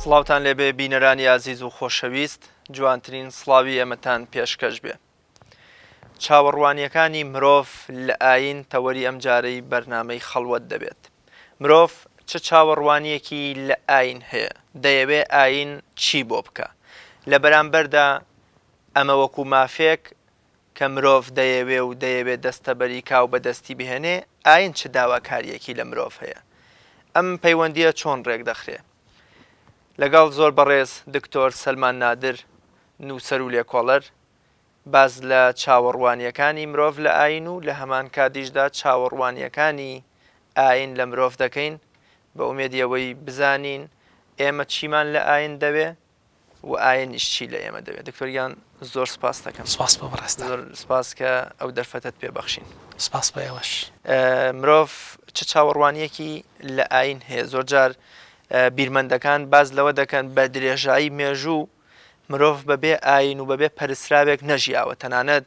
سڵاوتان لێبێ بینەرانی ئازیز و خۆشەویست، جوانترین سڵاوی ئێمەتان پێشکەش بێ. چاوەڕوانیەکانی مرۆڤ لە ئاین تەوەری ئەم جارەی بەرنامەی خەڵوەت دەبێت. مرۆڤ چه چاوەڕوانیەکی لە ئاین هەیە؟ دەیەوێ ئاین چی بۆ بکە؟ لە بەرامبەردا ئەمە وەکو مافێک کە مرۆڤ دەیەوێت دەستەبەری کا و بەدەستی بهێنێ، ئاین چه داواکاریەکی لە مرۆڤ هەیە؟ ئەم پەیوەندیە چۆن ڕێک دەخرێ؟ لەگەڵ زۆر بەڕێز دکتۆر سەلمان نادر، نووسەر و لێکۆڵەر، باز لە چاوەڕوانیەکانی مرۆڤ لە ئاین و لە هەمان کاتیشدا چاوەڕوانیەکانی ئاین لە مرۆڤ دەکەین بە ئومێدیەوەی بزانین ئێمە چیمان لە ئاین دەوێ و ئاینیش چی لە ئێمە دەوێت. دکتۆریان زۆر سپاس دەکەم. سپاس بۆ بەڕاستا. زۆر سپاس کە ئەو دەرفەتت پێبەخشین. سپاس بۆ ئێوەش. مرۆڤ چه چاوەڕوانیەکی لە ئاین هەیە؟ زۆر جار بیرمەندەکان باز لەوە دەکەن بە درێژایی مێژوو مرۆڤ بەبێ ئاین و بەبێ پەرستراوێک نەژیاوە، تەنانەت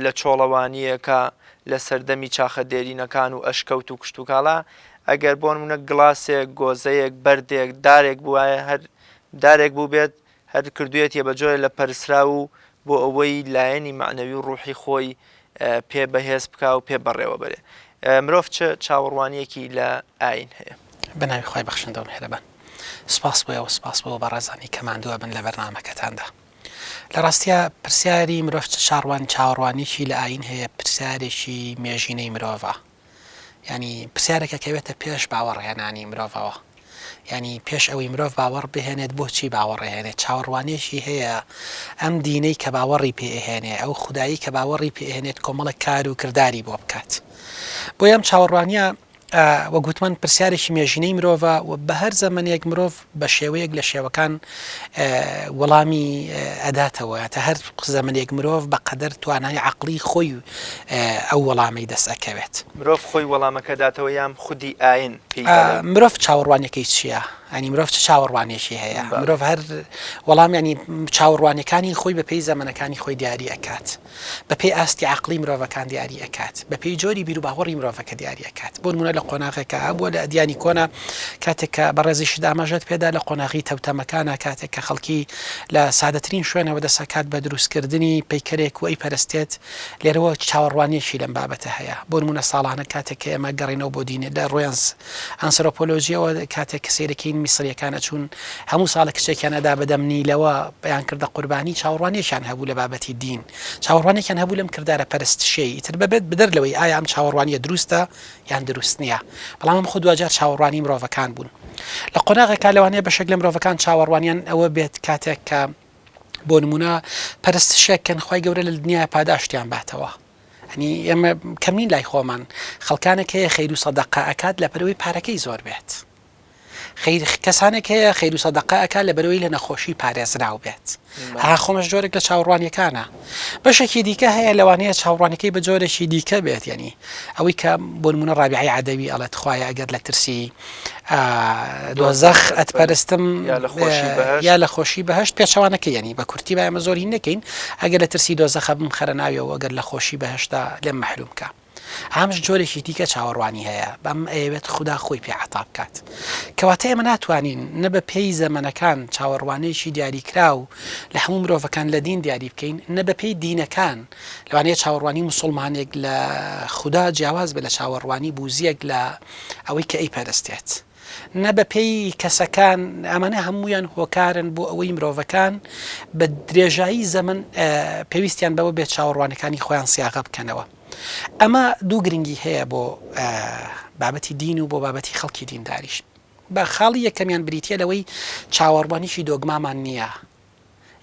لە چۆڵەوانیەکە لە سەردەمی چاخە دێرینەکان و ئەشکەوت و کشت و کاڵا ئەگەر بۆ نمونە گڵاسێک، گۆزەیەک، بەردێک، دارێک بووایە، هەر دارێک بوو بێت هەر کردوێتیە بەجۆرە لە پەرسرا و بۆ ئەوەی لایەنی معنەوی و ڕوحی خۆی پێ بەهێز بکا و پێ بەڕێوە بەرێ. مرۆڤ چه چاوەڕوانیەکی لە ئاین هەیە؟ بەناوی خۆی بەخشندە و مهرەبان. سپاس بۆ ئێوە، سپاس بۆ بەڕێزانی کە ماندووە بن لە بەرنامەکەتاندا. لە ڕاستیە پرسیاری مرۆڤ چاوەڕوانیەکی لە ئاین هەیە پرسیارێکی مێژینەی مرۆڤە، ینی پرسیارێکە کەوێتە پێش باوەڕهێنانی مرۆڤەوە، ینی پێش ئەوەی مرۆڤ باوەڕ بهێنێت بۆچی باوەڕێهێنێت. چاوەڕوانیەکی هەیە ئەم دینەی کە باوەڕی پێهێنێ، ئەو خودایی کە باوەڕی پێهێنێت کۆمەڵە کار و کردداری بۆ بکات. بۆ ئەم چاوەڕوانیە وە گوتمان پرسیارێکی مێژینەی مرۆڤە و بە هەر زەمانێک مرۆڤ بە شێوەیەک لە شێوەکان وەڵامی ئەداتەوە، تا هەر زەمانێک مرۆڤ بە قەدەر توانای عەقڵی خۆی ئەو وەڵامەی دەست ئەکەوێت. مرۆڤ خۆی وەڵامەکە داتەوە یان خودی ئاین؟ مرۆڤ چاوەڕوانیەکەی چییە؟ ئەنی مرۆڤ چه چاوەڕوانێکی هەیە؟ مرۆڤ هەر وەڵام ینی چاوەڕوانەکانی خۆی بەپێی زەمانەکانی خۆی دیاری ئەکات، بەپێی ئاستی عەقڵی مرۆڤەکان دیاری ئەکات، بەپێی جۆری بیر و باوەڕی مرۆڤەکە دیاری ئەکات. بۆ نمونە لە قۆناغێکە بووە لە ئەدیانی کۆنا کاتێک کە بەڕێزیشت ئاماژەت پێدا لە قۆناغی تەوتەمەکانە، کاتێک کە خەڵکی لە سادەترین شوێنەوە دەسەکات بە دروستکردنی پەیکەرێک و ئەی پەرستێت، لێرەوە چاوەڕوانیەکی لەم بابەتە هەیە. بۆ نمونە ساڵانە کاتێک کە ئێمە گەڕینەوە بۆ دینێ لە ڕۆیان ئەنسۆرۆپۆلۆژیەوە، کاتێک کە سیرەکەین میسریەکانە چوون هەموو ساڵە کچێکیانەدا بەدەمنیلەوە بەیان کردە قوربانی، چاوەڕوانیەکیان هەبوو لە بابەتی دین، چاوەڕوانێکیان هەبوو لەم کردارە پەرستشەی. ئیتر بەبێت بدەر لەوەی ئایا ئەم چاوەڕوانیە دروستە یان دروست نییە. بەڵام ئەم خۆ دوجار چاوەڕوانی مرۆڤەکان بوون. لە قۆناغێکا لەوانەیە بەشێک لە مرۆڤەکان چاوەڕوانیان ئەوە بێت کاتێک کە بۆ نمونە پەرستشێککەن خی گەورە لە دنیای پاداشتیان باتەوە. ئەنی ئێمە کەمین لای خۆمان خەڵکانێک هەیە خەیر و سەدەقە ئەکات لە بەرەوەی پارەکەی زۆر بێت، کەسانێک هەیە خەیر و سەدەقە ئەکات لە بەرەوەی لە نەخۆشی پارێزراو بێت. خۆمەش جۆرێک لە چاوەڕوانیەکانە. بەشێکی دیکە هەیە لەوانەیە چاوەڕوانەکەی بە جۆرێکی دیکە بێت، ینی ئەوەی کە بۆ نمونە ڕابعی عەدەوی ئەڵێت خوایە ئەگەر لە ترسی دۆزەخ ئەتپەرستم یا لە خۆشی بەهەشت، پێچەوانەکە ینی بە کورتی با ئێمە زۆری نەکەین، ئەگەر لە ترسی دۆزەخە بم خەرە ناویەوە، ئەگەر لە خۆشی بەهەشتا لێم مەحروم کە. هەمش جۆرێکی دیکە چاوەڕوانی هەیە، بەم ئەوێت خوددا خۆی پێ عەتا بکات. کەواتە ئێمە ناتوانین نە بە پێی زەمانەکان چاوەڕوانەیەکی دیاریکرا و لە هەموو مرۆڤەکان لە دین دیاری بکەین، نە بە پێی دینەکان. لەوانەیە چاوەڕوانی موسڵمانێک لە خوددا جیاواز بێ لە چاوەڕوانی بوزیەک لە ئەوەی کە ئەی پەرستێت. نە بە پێی کەسەکان، ئەمانە هەمویان هۆکارن بۆ ئەوەی مرۆڤەکان بە درێژایی زەمن پێویستیان بەوە بێت چاوەڕوانەکانی خۆیان سیاغە بکەنەوە. ئەمە دوو گرنگی هەیە بۆ بابەتی دین و بۆ بابەتی خەڵکی دینداریش. بە خاڵی یەکەمیان بریتە لەوەی چاوەڕوانیشی دۆگمامان نییە.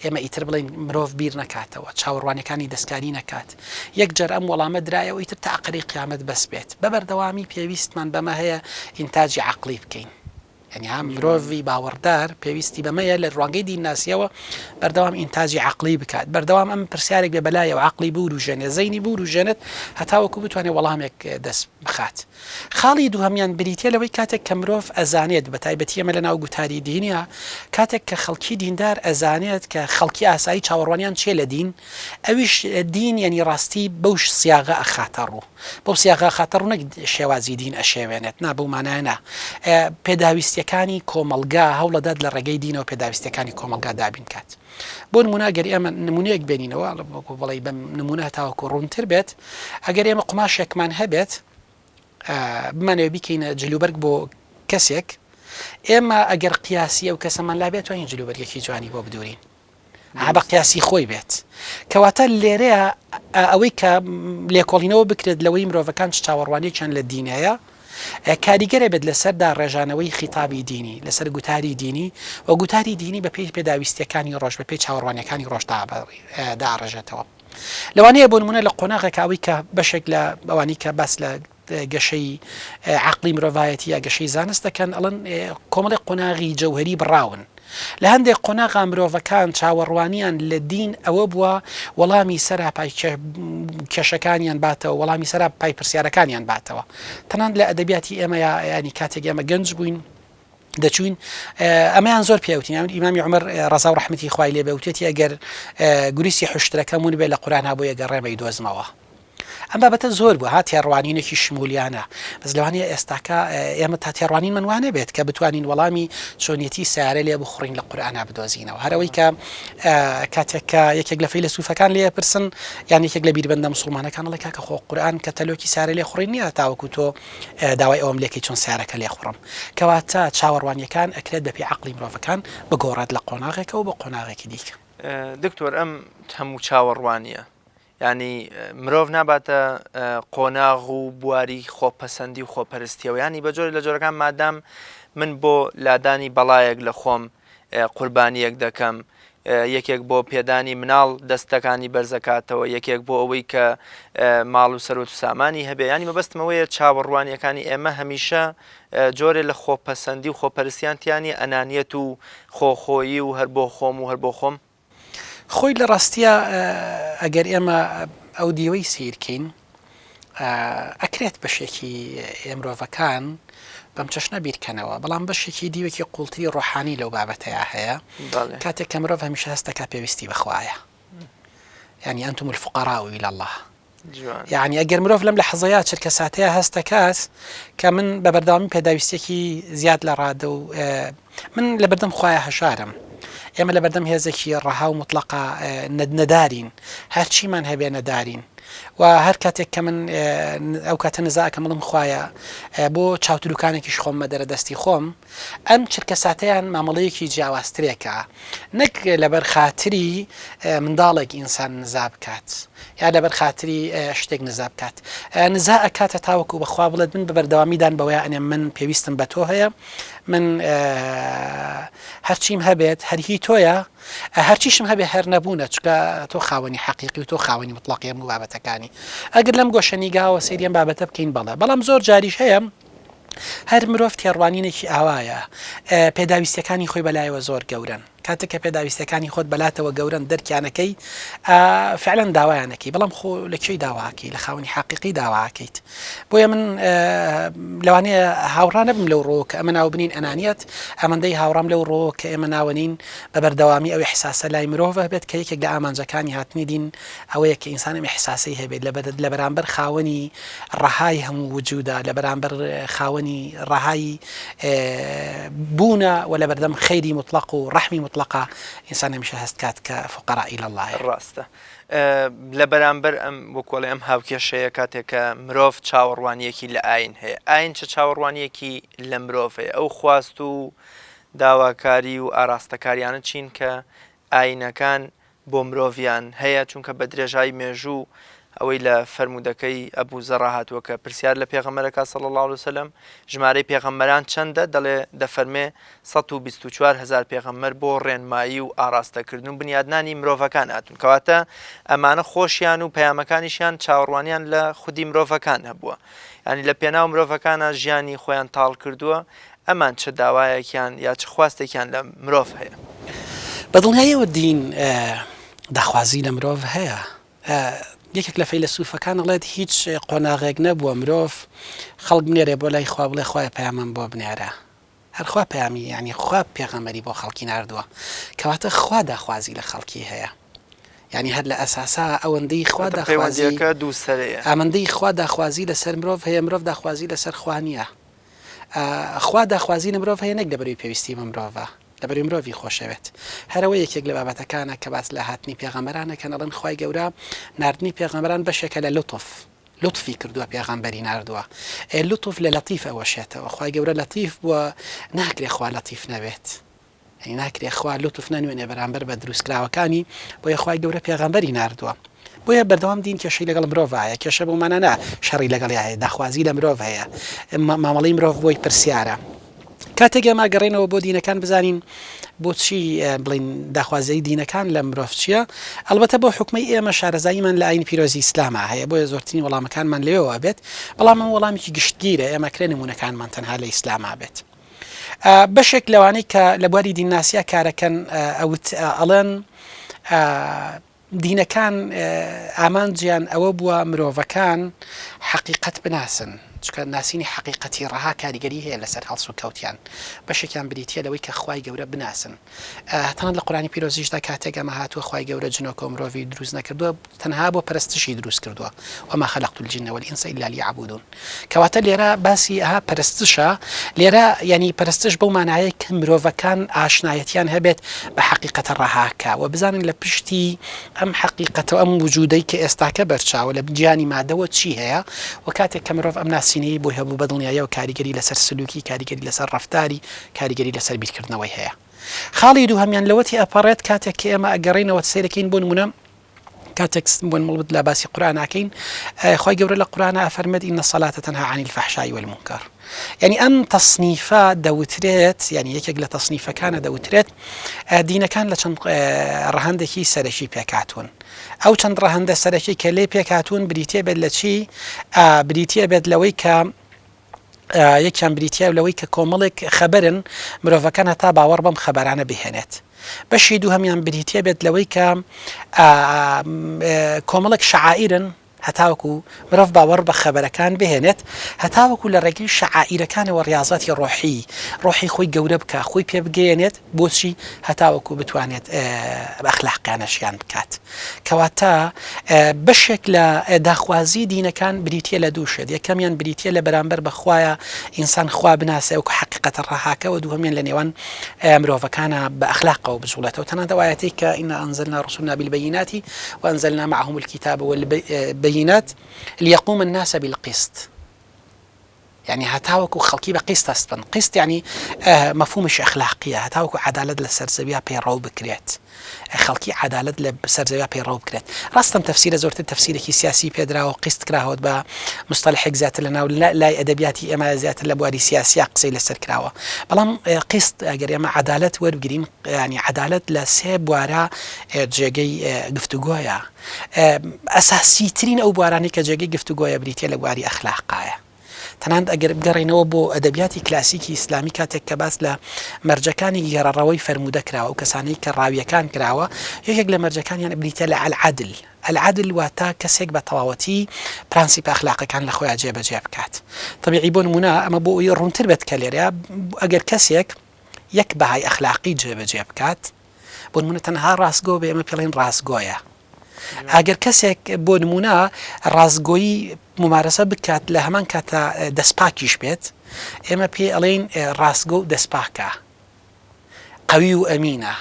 ئێمە ئیتر بڵین مرۆڤ بیر نەکاتەوە، چاوەڕوانەکانی دەستکاری نەکات. یەکجار ئەم وەڵامە درایەوە ئیتر تا ئاخری قیامەت بەس بێت. بە بەردەوامی پێویستمان بەمە هەیە ئینتاجی عەقڵی بکەین. ینی هەم مرۆڤی باوەڕدار پێویستی بەمەیە لە ڕوانگەی دینناسیەوە بەردەوام ئینتاجی عەقڵی بکات، بەردەوام ئەم پرسیارێک بێ بەلایەوە عەقڵی بوروژێنێ، زەینی بوروژێنێت هەتاوەکو بتوانێت وەڵامێک دەست بخات. خاڵی دووهەمیان بریتە لەوەی کاتێک کە مرۆڤ ئەزانێت، بە تایبەتی ئەمە لە ناو گوتاری دینیە، کاتێک کە خەڵکی دیندار ئەزانێت کە خەڵکی ئاسایی چاوەڕوانیان چێ لە دین، ئەویش دین ینی ڕاستی بەوش سیاغە ئەخاتە ڕوو، بەو سیاغە ئەخاتە ڕوو، نەک شێوازی دین ئەشێوێنێت، نا بەو مانایە نا. پێداویستی پێداویستەکانی کۆمەلگا هەوڵەدات لە ڕێگەی دینەوە پێداویستەکانی کۆمەلگا دابین کات بۆ نمونە گەر ئێمە نمونەیەک بێنینەوە بەڵێ بەم نمونە تاوەکو ڕوونتر بێت ئەگەر ئێمە قماشێکمان هەبێت بمانەوە بیکەینە جلوبەرگ بۆ کەسێک ئێمە ئەگەر قیاسی ئەو کەسەمان لا بێت توانین جلوبەرگێکی جوانی بۆ بدورین بە قیاسی خۆی بێت کەواتە لێرەیە ئەوەی کە لێکۆڵینەوە بکرێت لەوەی مرۆڤەکان چاوەڕوانیەکیان لە دینەیە کاریگەرە بێت لەسەردا ڕێژانەوەی خیتابی دینی لەسەر گوتاری دینی و گوتاری دینی بە پێی پێداویستەکانی ڕۆژ بە پێی چاوەڕوانیەکانی ڕۆژدا داڕێژێتەوە لەوانەیە بۆ نمونە لە قۆناغێکاوی کە بەشێک لە ئەوانی کە باس لە گەشەی عقلی مرۆڤایەتی یا گەشەی زانست دەکەن ئەڵەن کۆمەڵی قۆناغی جەوهەری بڕاون لە هەندێک قۆناغا مرۆڤەکان چاوەڕوانیان لە دین ئەوە بووە وەڵامی سەرا پای کێشەکانیان باتەوە وەڵامی سەرا پای پرسیارەکانیان باتەوە تەنان لە ئەدەبیاتی ئێمە ینی کاتێک ئێمە گەنج بووین دەچوین ئەمەیان زۆر پێوتین ئیمامی عومەر ڕەزا و ڕەحمەتی خوای لێ بێوتێتی ئەگەر گوریسی حشتەکەمون بێ لە قورآن هەبوو ئەگەڕێمە دۆزمەوە ئەم بابەتە زۆر بوو هاتێڕوانینێکی شمولیانە بەس لەوانەیە ئێستاکە ئێمە تا تێڕوانین منوانە بێت کە بتوانین وەڵامی چۆنیەتی سیارە لێ بخڕین لە قورئانە بدۆزینەوە هەرەوەی کە کاتێککە یەکێک لە فەیلسوفەکان لێ پرسن یان یەکێک لە بیربەندە موسڵمانەکان دەڵێ کاکە خۆ قورئان کە تەلۆکی سیارە لێ خوڕین نییە تاوەکو تۆ داوای ئەوەم لێکەی چۆن سیارەکە لێ خوڕم کەواتە چاوەڕوانیەکان ئەکرێت بە پێی عەقڵی مرۆڤەکان بگۆڕێت لە قۆناغێکەوە بە قۆناغێکی دیکە دکتۆر ئەم هەموو چاوەڕوانیە ینی مرۆڤ ناباتە قۆناغ و بواری خۆپەسەندی و خۆپەرستیەوە ینی بە جۆری لە جۆرەکان مادام من بۆ لادانی بەڵایەک لە خۆم قوربانیەک دەکەم یەکێک بۆ پێدانی مناڵ دەستەکانی بەرزەکاتەوە یەکێک بۆ ئەوەی کە ماڵ و سەرۆت و سامانی هەبێ ینی مەبەستمەوەیە چاوەڕوانیەکانی ئێمە هەمیشە جۆرێ لە خۆپەسەندی و خۆپەرستیانتیانی ئەنانیەت و خۆخۆیی و هەر بۆ خۆم و هەر بۆ خۆم خۆی لە ڕاستیە ئەگەر ئێمە ئەو دیوەی سیرکەین ئەکرێت بەشێکی ئێمرۆڤەکان بەم چەشنە بیرکەنەوە بەڵام بەشێکی دیوێکی قوڵتری ڕۆحانی لەو بابەتەیە هەیە کاتێک کە مرۆڤ هەمیشە هەستەکە پێویستی بەخوایە ینی ئەنتم الفقراء إلى الله یعنی ئەگەر مرۆڤ لەم لە حەزەیە چرکە ساتەیە هەستەکات کە من بە بەردەوامی پێداویستێکی زیاد لە ڕادە و من لە بەردەم خوایە هەشارم ئێمە لە بەردەم هێزێکی ڕەها و مطلقە نەدارین هەرچیمان هەبێ نەدارین و هەر کاتێک کە من ئەو کاتە نزاکە مڵم خوایە بۆ چاوتروکانێکیش خۆم مەدەرە دەستی خۆم ئەم چرکە ساتەیان مامەڵەیەکی جیاوازترێکە نەک لەبەر خاتری منداڵێک ئینسان نزا بکات یا لەبەر خاتری شتێک نزا بکات نزا ئەکاتە تاوەکو بەخوا بڵێت من بە بەردەوامیدان بەوەیە ئەنێ من پێویستم بە تۆ هەیە من هەرچیم هەبێت هەرهی تۆیە هەرچیشم هەبێ هەر نەبوونە چکە تۆ خاوەنی حەقیقی و تۆ خاوەنی مطلقی هەموو بابەتەکانی ئەگەر لەم گۆشەنیگاوە سەیریان بابەتە بکەین بەڵام زۆر جاریش هەیە هەر مرۆڤ تێڕوانینێکی ئاوایە پێداویستەکانی خۆی بەلایەوە زۆر گەورن کاتێک کە پێداویستەکانی خۆت بەلاتەوە گەورن دەرکیانەکەی فعلەن داوایانەکەی بەڵام خۆ لەکوێی داواکەی لە خاوەنی حەقیقی داواکەیت بۆیە من لەوانەیە هاوڕا نەبم لەو ڕۆ کە ئەمە ناو بنین ئەنانیەت ئەمەندەی هاوڕام لەو ڕۆ کە ئێمە ناوەنین بە بەردەوامی ئەو احساسە لای مرۆڤ بێت کە یەکێک لە ئامانجەکانی هاتنی دین ئەوەیە کە ئینسانم احساسی هەبێت لە بەرامبەر خاوەنی ڕەهای هەموو وجودا لە بەرامبەر خاوەنی ڕەهای بوونە و لە بەردەم خەیری مطلق و ڕەحمی مطلقة إنسان مش هستكات كفقراء إلى الله ڕاستە لە بەرامبەر ئەم وەکوڵێ ئەم هاوکێشەیە کاتێککە مرۆڤ چاوەڕوانیەکی لە ئاین هەیە ئاین چه چاوەڕوانیەکی لە مرۆڤ هەیە ئەو خواست و داواکاری و ئاراستەکاریانە چین کە ئاینەکان بۆ مرۆڤیان هەیە چونکە بە درێژایی مێژوو ئەوەی لە فەرمودەکەی ئەبوو زەڕا هاتووە کە پرسیار لە پێغەمبەرەکە صلی الله علیه وسلم ژمارەی پێغەمبەران چەندە دەڵێ دەفەرمێ 124,000 پێغەمبەر بۆ ڕێنمایی و ئاراستەکردن و بنیادنانی مرۆڤەکان هاتوون کەواتە ئەمانە خۆشیان و پەیامەکانیشیان چاوەڕوانیان لە خودی مرۆڤەکان هەبووە ینی لە پێناو مرۆڤەکانە ژیانی خۆیان تاڵ کردووە ئەمان چه داوایەکیان یا چه خواستێکیان لە مرۆڤ هەیە بەدڵنیاییەوە دین داخوازی لە مرۆڤ هەیە یەکێک لە فەیلسوفەکان دەڵێت هیچ قۆناغێک نەبووە مرۆڤ خەڵک بنێرێ بۆ لای خوا بڵێ خوایە پەیامەم بۆ بنێرە هەرخوا پەیامی یعنی خوا پێغەمبەری بۆ خەڵکی ناردووە کەواتە خوا داخوازی لە خەڵکی هەیە یعنی هەر لە ئەساسا ئەوەندەی خوا داخوازی دووسەرەیە ئامەندەی خوا داخوازی لەسەر مرۆڤ هەیە مرۆڤ داخوازی لەسەر خوا نییە خوا داخوازی لە مرۆڤ هەیە نەک لەبەروی پێویستی بە مرۆڤە لەبەروی مرۆڤی خۆشەوێت هەرەوە یەکێک لە بابەتەکانە کە باس لە هاتنی پێغەمبەرانە کە نەڵێن خوای گەورە ناردنی پێغەمبەران بەشێکە لە لطفی کردووە پێغەمبەری ناردووە لطف لە لەتیف ئەوەشێتەوە خوای گەورە لەتیف بووە ناکرێ خوا لەتیف نەبێت ناکرێ خوا لطف نەنوێنێ بەرامبەر بە دروستکراوەکانی بۆیە خوای گەورە پێغەمبەری ناردووە بۆیە بەردەوام دین کێشەی لەگەڵ مرۆڤایە کێشە بۆمانە شەڕی لەگەڵیایە داخوازی لە مرۆڤ هەیە مامەڵەی مرۆڤ بۆی پرسیارە کاتێک ئێمە گەڕێنەوە بۆ دینەکان بزانین بۆچی بڵین داخوازی دینەکان لە مرۆڤ چییە ئەلبەتە بۆ حکومەی ئێمە شارەزاییمان لە ئاین پیرۆزی ئیسلامە هەیە بۆیە زۆرترین وەڵامەکانمان لێەوە بێت بەڵام ئەم وەڵامێکی گشتگیرە ئێمە کرێ نمونونەکانمان تەنها لە ئیسلاما بێت بەشێک لەوانەی کە لە بواری دینناسیە کارەکەن ئەوت ئەڵێن دینەکان ئامانجیان ئەوە بووە مرۆڤەکان حەقیقەت بناسن چکە ناسینی حقیقەتی ڕەها کاریگەری هەیە لەسەر هەڵس و کەوتیان بەشێکیان بریتە لەوەی کە خوای گەورە بناسن تەنانەت لە قورآنی پیرۆزیشدا کاتێک ئەمە هاتووە خوای گەورە جنۆکە و مرۆڤی دروست نەکردووە تەنها بۆ پەرستشی دروست کردووە وما خلقت الجن والإنس إلا ليعبدون کەواتە لێرە باسی ئەها پەرستشە لێرە ینی پەرستش بەو مانایە کە مرۆڤەکان ئاشنایەتیان هەبێت بە حقیقەتە ڕەهاکە و بزانن لە پشتی ئەم حقیقەتەوە ئەم وجودەی کە ئێستاکە بەرچاوە لە گیانی مادەوە چی هەیە و کاتێک کە مرۆڤ ئەم ناسینەی بۆ هەبوو بەدڵنیایە و کاریگەری لەسەر سلوکی کاریگەری لەسەر ڕەفتاری کاریگەری لەسەر بیرکردنەوەی هەیە خاڵی دوو هەمیان لەوەتی ئەپەڕێت کاتێک کە ئێمە ئەگەڕێنەوە سیرەکەین بۆ نمونە کاتێک بۆ مڵبت لا باسی قورآناکەین خوای گەورە لە قورآنا ئەفەرمێت ئین الصلاة تنهى عن الفحشاء والمنكر يعني ئەم تەصنیفە دەوترێت يعني یەکێک لە تەصنیفەکانە دەوترێت دینەکان لە چەند ڕەهەندێکی سەرەکی پێکاتون ئەو چەند ڕەهەندە سەرەکی کە لێ پێکاتون بریتێ بێت لە چی بریتێ بێت لەوەی کە یەکیان بریتە لەوەی کە کۆمەڵێک خەبەرن مرۆڤەکان هەتا باوەڕ بەم خەبەرانە بهێنێت بەشی دوو هەمیان بریتە بێت لەوەی کە کۆمەڵێک شعائرن هەتاوەکو مرۆڤ باوەڕ بە خەبەرەکان بهێنێت هەتاوەکو لە ڕێگەی شعائرەکانەوە ڕیاضەتی ڕۆحی خۆی گەورە بکە خۆی پێ بگەێنێت بۆچی هەتاوەکو بتوانێت ئەخلاقیانەشیان بکات کەواتە بەشێک لە داخوازی دینەکان بریتە لە دووشێت یەکەمیان بریتە لە بەرامبەر بەخوایە ئینسان خوا بناسە وەکو حقیقەتە ڕەهاکەوە دووهەمیان لە نێوان مرۆڤەکانە بە ئەخلاقەوە بجوڵێتەوە تەنانەت ئاەتەی کە ئینا ئەنزلنا رسولنا بالبينات وأنزلنا معهم الكتاب والبينات ليقوم الناس بالقسط يعني هتاوكو خلقي بقسط أصلا قسط يعني مفهومش أخلاقية هتاوكو عدالة للسرزبية بيرو بكريت خلقي عدالة للسرزبية بيرو بكريت راستا تفسير زورت التفسير كي سياسي بيدرا وقسط كراهود بمصطلح ذات لنا لا أدبياتي أما ذات لبواري سياسية قصي لسر كراوة بلام قسط أجر أما عدالة ورجرين يعني عدالة لسيب وراء جاي قفتوجويا أساسي ترين أو بواراني كجاي قفتوجويا بريتي لبواري أخلاقية تەنانەت ئەگەر بگەڕێنەوە بۆ ئەدەبیاتی کلاسیکی ئیسلامی کاتێک کە باس لە مەرجەکانی گێڕەڕەوەی فەرموودە کراوە و کەسانەی کە ڕاویەکان کراوە یەکێک لە مەرجەکانیان بریتە لە العدل واتە کەسێک بە تەواوەتی پرانسیپ ئەخلاقەکان لە خۆیان جێبەجێ بکات طبیعی بۆ نمونە ئەمە بۆ ئەوەی ڕوونتر بێت کە لێرە ئەگەر کەسێک یەک بەهای ئەخلاقی جێبەجێ بکات بۆ نمونە تەنها ڕاستگۆ بێ ئێمە پێڵێن ڕاستگۆیە ئەگەر کەسێک بۆ نمونە ڕاستگۆیی ممارەسە بکات لە هەمان کاتە دەستپاکیش بێت ئێمە پێ ئەڵێن ڕاستگۆ و دەستپاکە قەوی و ئەمینە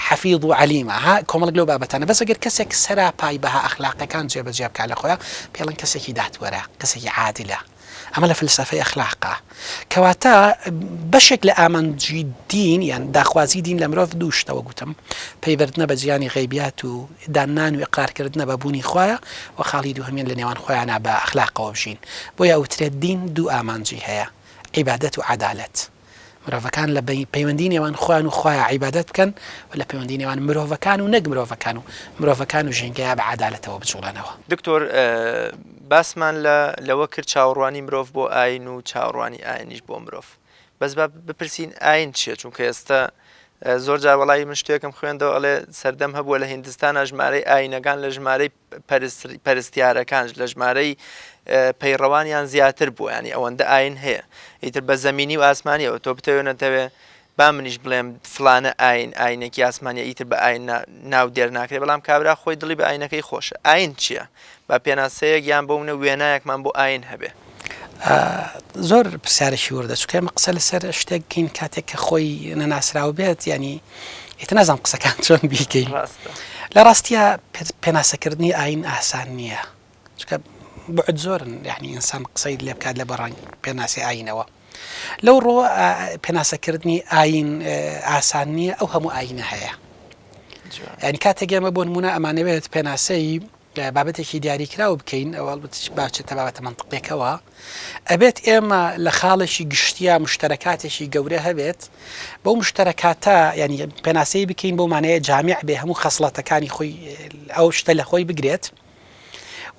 حەفیظ و عەلیمە ها کۆمەڵک لەو بابەتانە بەس ئەگەر کەسێک سەراپای بەها ئەخلاقەکان جێبەجێ بکات لە خۆیان پێڵێن کەسێکی دادوەرە کەسێکی عادلە ئەمە لە فلسفەی ئەخلاقە کەواتە بەشێک لە ئامانجی دین یان داخوازی دین لە مرۆڤ دووشتەوە گوتم پەیوەردنە بە جیانی غەیبیات و دانان و ئیقرارکردنە بە بوونی خۆیە و خاڵی دووهەمیان لە نێوان خۆیانە بە ئەخلاقەوە بژین بۆیە ئەوترێت دین دوو ئامانجی هەیە عیبادەت و عەدالەت مرۆڤەکان لە پەیوەندی نێوان خۆیان و خۆیان عیبادەت بکەن و لە پەیوەندی نێوان مرۆڤەکان و نەک مرۆڤەکان و ژینگەیە بە عەدالەتەوە بجوڵێنەوە دکتۆر باسمان لەوە کرد چاوەڕوانی مرۆڤ بۆ ئاین و چاوەڕوانی ئاینیش بۆ مرۆڤ بەس بپرسین ئاین چییە چونکە ئێستا زۆر جار وەڵامی من شتێکم خوێندەوە ئەڵێ سەردەم هەبووە لە هیندستانە ژمارەی ئاینەکان لە ژمارەی پەرستیارەکان لە ژمارەی پەیڕەوانیان زیاتر بووە ینی ئەوەندە ئاین هەیە ئیتر بە زەمینی و ئاسمانیەوە تۆ بتەوێت نەتەوێ با منیش بڵێم فلانە ئاینێکی ئاسمانیە ئیتر بە ئاین ناو دێر ناکرێت بەڵام کابرا خۆی دڵی بە ئاینەکەی خۆشە ئاین چییە با پێناسەیەک یان بۆ منە وێنایەکمان بۆ ئاین هەبێ زۆر پرسیارێکی وردە چکە ئێمە قسە لەسەر شتێکین کاتێک کە خۆی نەناسرااو بێت ینی ئیتر نازانم قسەکان چۆن بیکەین لە ڕاستیە پێناسەکردنی ئاین ئاسان نییە چکە بعد زۆرن یعنی ئینسان قسەی لێ بکات لە بەڕنگ پێناسی ئاینەوە لەو ڕۆ پێناسەکردنی ئاین ئاسان نییە ئەو هەموو ئاینە هەیە ینی کاتێک ئێمە بۆ نمونە ئەمانەوێت پێناسەی بابەتێکی دیاریکراوە بکەین ئەوە باچێتە بابەتە منطقێکەوە ئەبێت ئێمە لە خاڵێکی گشتیا مشتەرەکاتێکی گەورە هەبێت بەو مشتەرەکاتە ینی پێناسەی بکەین بۆ مانەیە جامیع بێ هەموو خەسڵەتەکانی خۆی ئەو شتە لە خۆی بگرێت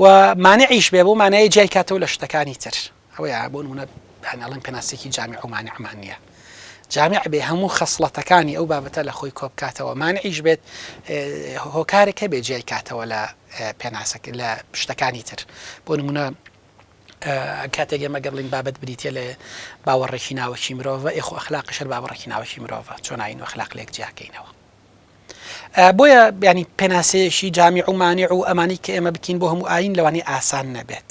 و مانعیش بێ بۆ مانەیە جای کاتەوە لە شتەکانی تر ئەوەیە بۆ نمونە هەناڵەن پێناسێکی جامیع و مانعمان نییە جامیع بێ هەموو خەسڵەتەکانی ئەو بابەتە لە خۆی کۆبکاتەوە مانعیش بێت هۆکارێکە بێ جای کاتەوە لە پێناسەکە لە شتەکانی تر بۆ نمونە کاتێک ئێمە گەڵین بابەت بریتە لە باوەڕێکی ناوەکی مرۆڤ ئێخۆ ئەخلاقیشە باوەڕێکی ناوەکی مرۆڤە چۆن ئاین و ئەخلاق لێک جیاکەینەوە بۆیە ینی پێناسەیەشی جامیع و مانع و ئەمانی کە ئێمە بکەین بۆ هەموو ئاین لەوانەیە ئاسان نەبێت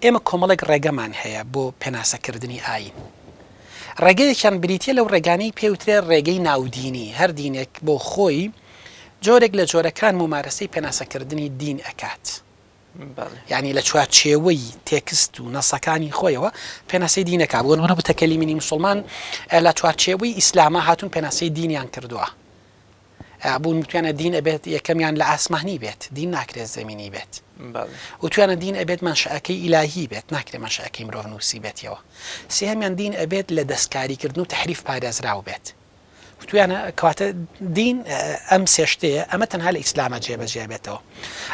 ئێمە کۆمەڵێک ڕێگەمان هەیە بۆ پێناسەکردنی ئاین ڕێگەیەکیان بریتە لەو ڕێگانەی پێوترێ ڕێگەی ناودینی هەر دینێک بۆ خۆی جۆرێک لە جۆرەکان ممارەسەی پێناسەکردنی دین ئەکات یعنی لە چوارچێوەی تێکست و نەسەکانی خۆیەوە پێناسەی دینەکە بۆ نمونە متەکەلیمینی مسلمان لە چوارچێوەی ئیسلامە هاتوون پێناسەی دینیان کردووە بوون توانە دین ئەبێت یەکەمیان لە ئاسمانی بێت دین ناکرێت زەمینی بێت و توانە دین ئەبێت منشەکەی ئیلاهی بێت ناکرێت منشەکەی مرۆڤ نووسی بێتەوە سێهەمیان دین ئەبێت لە دەستکاریکردن و تەحریف پارێزراو بێت توانە کەواتە دین ئەم سێشتەیە ئەمە تەنها لە ئیسلامە جێبەجێ بێتەوە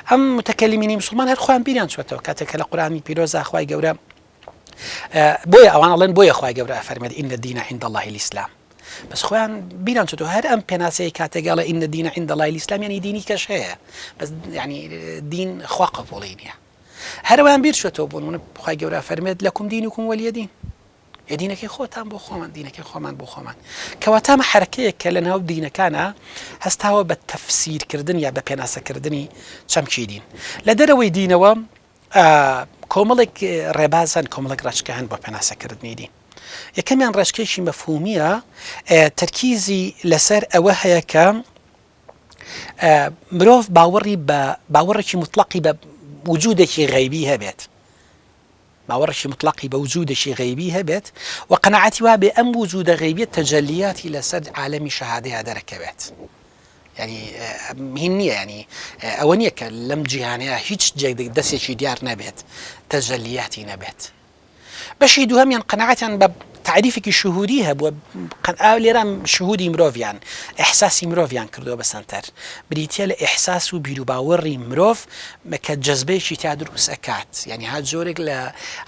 ئەم متەکەلیمینی مسلمان هەر خۆیان بیریان چوەتەوە کاتێک کە لە قورئانی پیرۆزە خوای گەورە بۆیە ئەوان ئەڵێن بۆیە خوای گەورە ئەفەرمێت ئین الدین عند الله الإسلام بەس خۆیان بیران چۆتەوە هەر ئەم پێناسەیە کاتێکگەڵە ئین الدین عند الله الإسلام یعنی دینی کەش هەیە بەس ینی دین خوا قبوڵی نییە هەروەیان بیر چۆتەوە بۆ نمونە خوای گەورە ئەفەرمێت لەکم دینکم وەلیە دین دینەکەی خۆتان بۆ خۆمان دینەکەی خۆمان بۆ خۆمان کەواتامە حرەکەیەک کە لە ناو دینەکانە هەستاوە بە تەفسیرکردن یا بە پێناسەکردنی چەمکی دین لە دەرەوەی دینەوە کۆمەڵێک ڕێبازان کۆمەڵێک ڕێچکە هەن بۆ پێناسەکردنی دین یەکەمیان ڕێچکەیەکی مەفهومیە تەرکیزی لەسەر ئەوە هەیە کە مرۆڤ باوەڕێکی مطلقی بە وجودێکی غەیبی هەبێت باوەڕێکی مطلقی بە وجودێکی غەیبی هەبێت و قەناعەتی وا بێ ئەم وجودە غەیبیەت تەجەلیاتی لەسەر عالەمی شەهادەیە دەرەکەوێت ینی هین نییە ینی ئەوە نییە کە لەم جیهانەیە هیچ جێک دەستێکی دیار نەبێت تەجەلیاتی نەبێت بەشی دووهەمیان قەناعەتیان بە تعریفێکی شهودی هەبووە لێران شهودی مرۆڤیان ئەحساسی مرۆڤیان کردووە بەسەنتەر بریتە لە ئەحساس و بیر و باوەڕی مرۆڤ کە جەزبەیەکی تا دروست ئەکات یعنی هات زۆرێک لە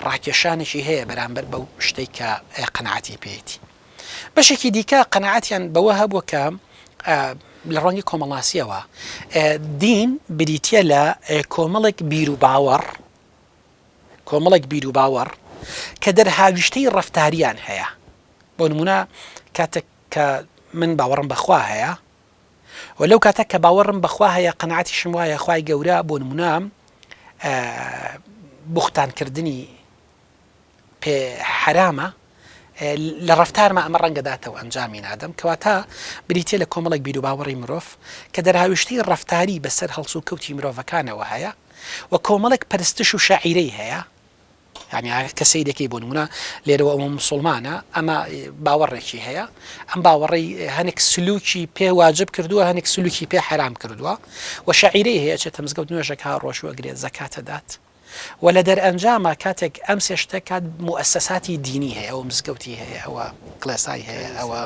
ڕاکێشانێکی هەیە بەرامبەر بەو شتێک کە قەناعەتی پێیەتی بەشێکی دیکە قەناعەتیان بەوە هەبووە کە لە ڕەنگی کۆمەڵاسیەوە دین بریتە لە کۆمەڵێک بیر و باوەڕ کە دەرهاویشتەی ڕەفتاریان هەیە بۆ نمونە کاتێک کە من باوەڕم بەخوا هەیە و لەو کاتێک کە باوەڕم بەخوا هەیە قەناعەتیشم وایە خوای گەورە بۆ نمونە بوختانکردنی پێ حرامە لە ڕەفتارمە ئەمە ڕەنگەداتەوە ئەنجامی نادەم کەواتە بریتە لە کۆمەڵێک بیر و باوەڕی مرۆڤ کە دەرهاویشتەی ڕەفتاری بەسەر هەڵسو و کەوتی مرۆڤەکانەوە هەیە و کۆمەڵێک پەرستش و شاعیرەی هەیە یعنی کەسەی دەکەی بۆ نمونە لێرەوە ئەمە مسلمانە ئەمە باوەڕێکی هەیە ئەم باوەڕی هەنێک سلوکی پێ واجب کردووە هەنێک سلوکی پێ حرام کردووە و شاعیرەی هەیە چێتە مزگەوت نوێژەکە ڕۆژوەگرێت زەکاتە دات و لە دەرئەنجامە کاتێک ئەم سێشتە کات مؤسساتی دینی هەیە ئەوە مزگەوتی هەیە ئەوە کڵێسای هەیە ئەوە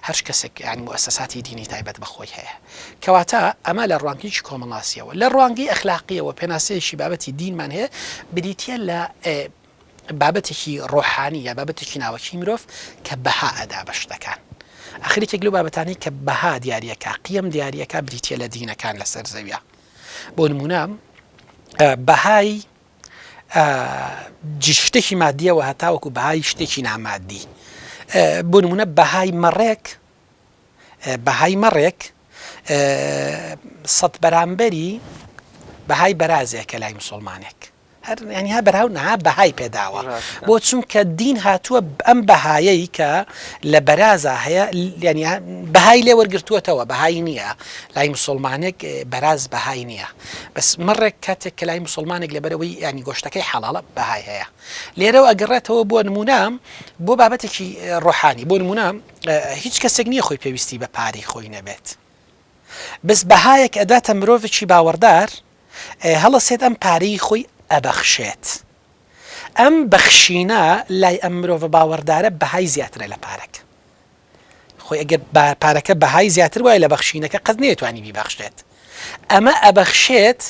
هەر کەسێک یعنی مؤسساتی دینی تایبەت بەخۆی هەیە کەواتە ئەمە لە ڕوانگەیەکی کۆمەڵاسیەوە لە ڕوانگەی ئەخلاقیەوە پێناسەیەکی بابەتی دینمان هەیە بریتە لە بابەتێکی ڕۆحانی یا بابەتێکی ناوەکی مرۆڤ کە بەها ئەدا بە شتەکان ئاخرێکێک لەو بابەتانی کە بەها دیاریەکە قیم دیاریەکە بریتە لە دینەکان لەسەر زەویە بۆ نمونە بەهای شتێکی مادیەوە هەتاوەکو بەهای شتێکی نامادی بۆ نمونە بەهای مەڕێک 100 بەرامبەری بەهای بەرازێکە لای مسلمانێک ینی ها بەراو نها بەهای پێداوە ڕاستە. بۆ چونکە دین هاتووە ئەم بەهایەی کە لە بەرازە هەیە ینی بەهای لێ وەرگرتووەتەوە بەهای نییە لای مسلمانێک بەراز بەهای نییە بەس مڕێک کاتێک کە لای مسلمانێک لەبەرەوەی ینی گۆشتەکەی حەڵاڵە بەهای هەیە لێرەوە ئەگەڕێتەوە بۆ نمونام بۆ بابەتێکی ڕۆحانی بۆ نمونام هیچ کەسێک نییە خۆی پێویستی بە پارەی خۆی نەبێت بەس بەهایەک ئەداتە مرۆڤێکی باوەڕدار هەڵەسێت ئەم پارەی خۆی ئەبەخشێت ئەم بەخشینە لای ئەم مرۆڤە باوەڕدارە بەهای زیاترە لە پارەکە خۆی ئەگەر پارەکە بەهای زیاتر وایە لە بەخشینەکە قەت نێتوانی بیبەخشێت ئەمە ئەبەخشێت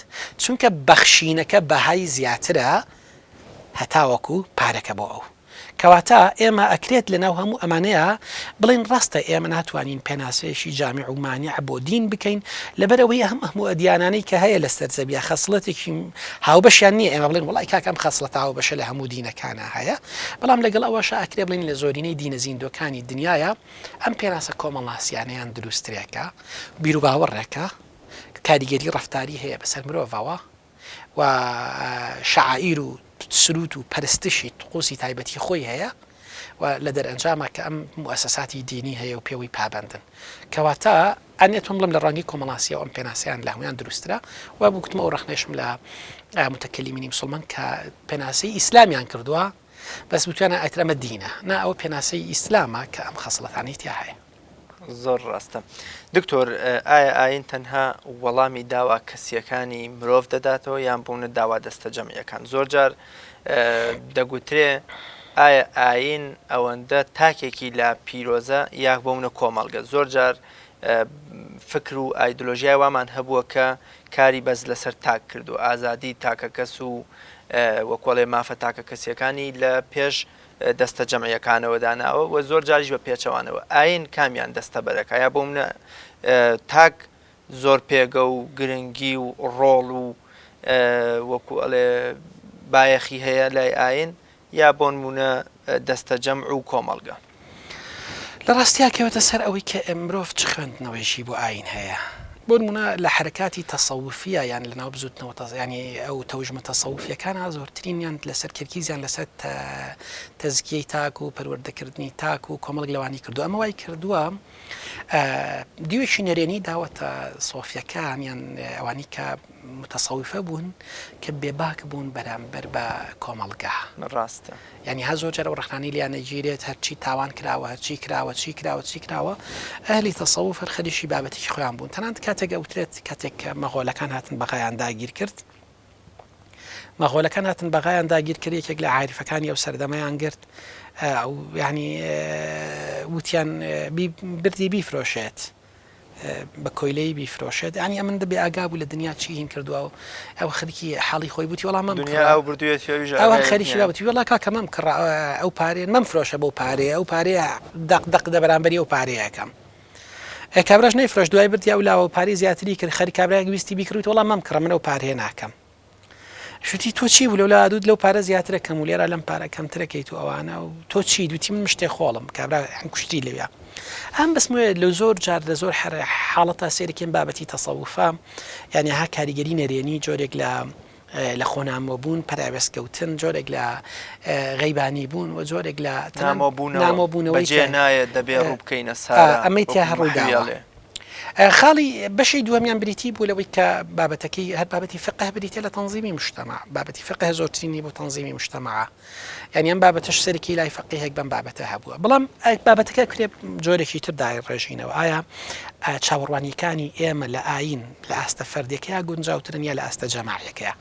چونکە بەخشینەکە بەهای زیاترە هەتاوەکو پارەکە بۆ ئەو کەواتە ئێمە ئەکرێت لەناو هەموو ئەمانەیە بڵین ڕاستە ئێمە ناتوانین پێناسەیەشی جامع و مانع بۆ دین بکەین لەبەرەوەی هەموو ئەدیانانەی کە هەیە لە سەرزەویە خەسڵەتێکی هاوبەشیان نییە ئێمە بڵین وڵای کاکەم خەسڵەت هاوبەشە لە هەموو دینەکانە هەیە بەڵام لەگەڵ ئەوەش ئەکرێ بڵین لە زۆرینەی دینە زیندۆکانی دنیاە ئەم پێناسە کۆمەڵاسیانەیان دروسترێکە بیر و باوەڕێکە کاریگەری ڕەفتاری هەیە بەسەر مرۆڤەوە و شعائیر و سروت و پەرستشی طقوسی تایبەتی خۆی هەیە و لە دەرئەنجامە کە ئەم موسساتی دینی هەیە و پێوەی پابندن کەواتە ئەنێتم بڵم لە ڕەنگی کۆمەڵاسیە و ئەم پێناسیان لە هەمویان دروسترا و بگوتمە ئەو ڕەخنێشم لە متەکەلیمینی مسلمان کە پێناسەی ئیسلامیان کردووە بەس بتوانە ئەترەمە دینە نا ئەوە پێناسەی ئیسلامە کە ئەم خەسڵەتانی تیا هەیە زۆر ڕاستە دکتۆر ئایا ئاین تەنها وەڵامی داوا کەسیەکانی مرۆڤ دەداتەوە یان بوونە داوا دەستە جەمعیەکان زۆر جار دەگوترێ ئایا ئاین ئەوەندە تاکێکی لە پیرۆزە یاک بۆونە کۆمەڵگە زۆر جار فکر و ئایدۆلۆژیای وامان هەبووە کە کاری بەس لەسەر تاک کرد و ئازادی تاکە کەس و وەکۆڵێ مافە تاکە کەسیەکانی لە پێش دەستە جەمعیەکانەوە داناوە و زۆر جاریش بە پێچەوانەوە ئاین کامیان دەستە بەرەکە یا بۆ منە تاک زۆر پێگە و گرنگی و ڕۆڵ و وەکو ئەڵێ بایەخی هەیە لای ئاین یا بۆ نمونە دەستە جەمع و کۆمەڵگە لە ڕاستیا کەوتە سەر ئەوەی کە مرۆڤ چ خوێندنەوەیشی بۆ ئاین هەیە بۆ نمونە لە حرکاتی تەسەوفیە یان لەناو بزوتنەوە ینی ئەو تەوژمە تەسەوفیەکانە زۆرترینیان لەسەر کەرکیزیان لەسەر تەزکیەی تاک و پەروەردەکردنی تاک و کۆمەڵک لەوانی کردو ئەمە وای کردووە دیوێکی نەرێنی داوەتە سۆفیەکان یان ئەوانی کە متەسەوفە بوون کە بێباک بوون بەرامبەر بە کۆمەڵگا ڕاستە ینی ها زۆر جار ئەو ڕخنانی لیان نەگیرێت هەرچی تاوان کراوە هەرچی کراوە چی کراوە چی کراوە ئەهلی تەسەوف هەر خەریشی بابەتێکی خۆیان بوون تەنانەت کاتێک ئەوترێت کاتێک مەغۆلەکان هاتن بەغایان داگیر کرد مەغۆلەکان هاتن بەغایان داگیر کرد یەکێک لە عاریفەکانی ئەو سەردەمەیان گرت ینی وتیان بردی بیفرۆشێت بە کۆیلەی بیفرۆشێت ینی ئەمن دەبێ ئاگا بوو لە دنیا چی هین کردووە ئەو خەریکی حاڵی خۆی بوتی وەڵام ئەو خەریکی بوتی وڵا کاکە مەم کڕ ئەو پارێن مەم فرۆشە بۆ پارێ ئەو پارەیە دەق دە بەرامبەری ئەو پارەیەکەم کابراش نەیفرۆش دوای بردیا و لاوە پارەی زیاتری کرد خەری کابراایە ویستی بیکردوت وەڵام مەم کڕە من ئەو پارەیە ناکەم شتی تۆ چی بوو لەولا دوود لەو پارە زیاترە کەم و لێرە لەم پارە کەمترەکەیت و ئەوانە و تۆ چی دوتی من شتێ خۆڵم کابرا کوشتی لەوێ ئەم بەسموێ لە زۆر جار لە زۆر حاڵەتە سێرەکەم بابەتی تەسەوفە یعنی ها کاریگەری نەرێنی جۆرێک لە خۆنامۆ بوون پەراوێستکەوتن جۆرێک لە غەیبانی بوون و جۆرێک لە نامۆبوونەوەی جێ نایەت دەبێ ڕوو بکەینە سارە ئەمەی تیا هەڕووداوە خاڵی بەشی دووەمیان بریتی بوو لەوەی کە بابەتەکەی هەر بابەتی فقه بریتە لە تەنظیمی مجتەمع بابەتی فقه زۆرترینی بۆ تەنظیمی مجتەمع یعنی ئەم بابەتەش سەرکی لای فقیهێک بەم بابەتە هەبووە بەڵام بابەتەکە کرێ جۆرێکی تر دای ڕێژینەوە ئایا چاوەڕوانیەکانی ئێمە لە ئاین لە ئاستە فەردێکەیە گونجاوترن یا لە ئاستە جەماعیەکەیە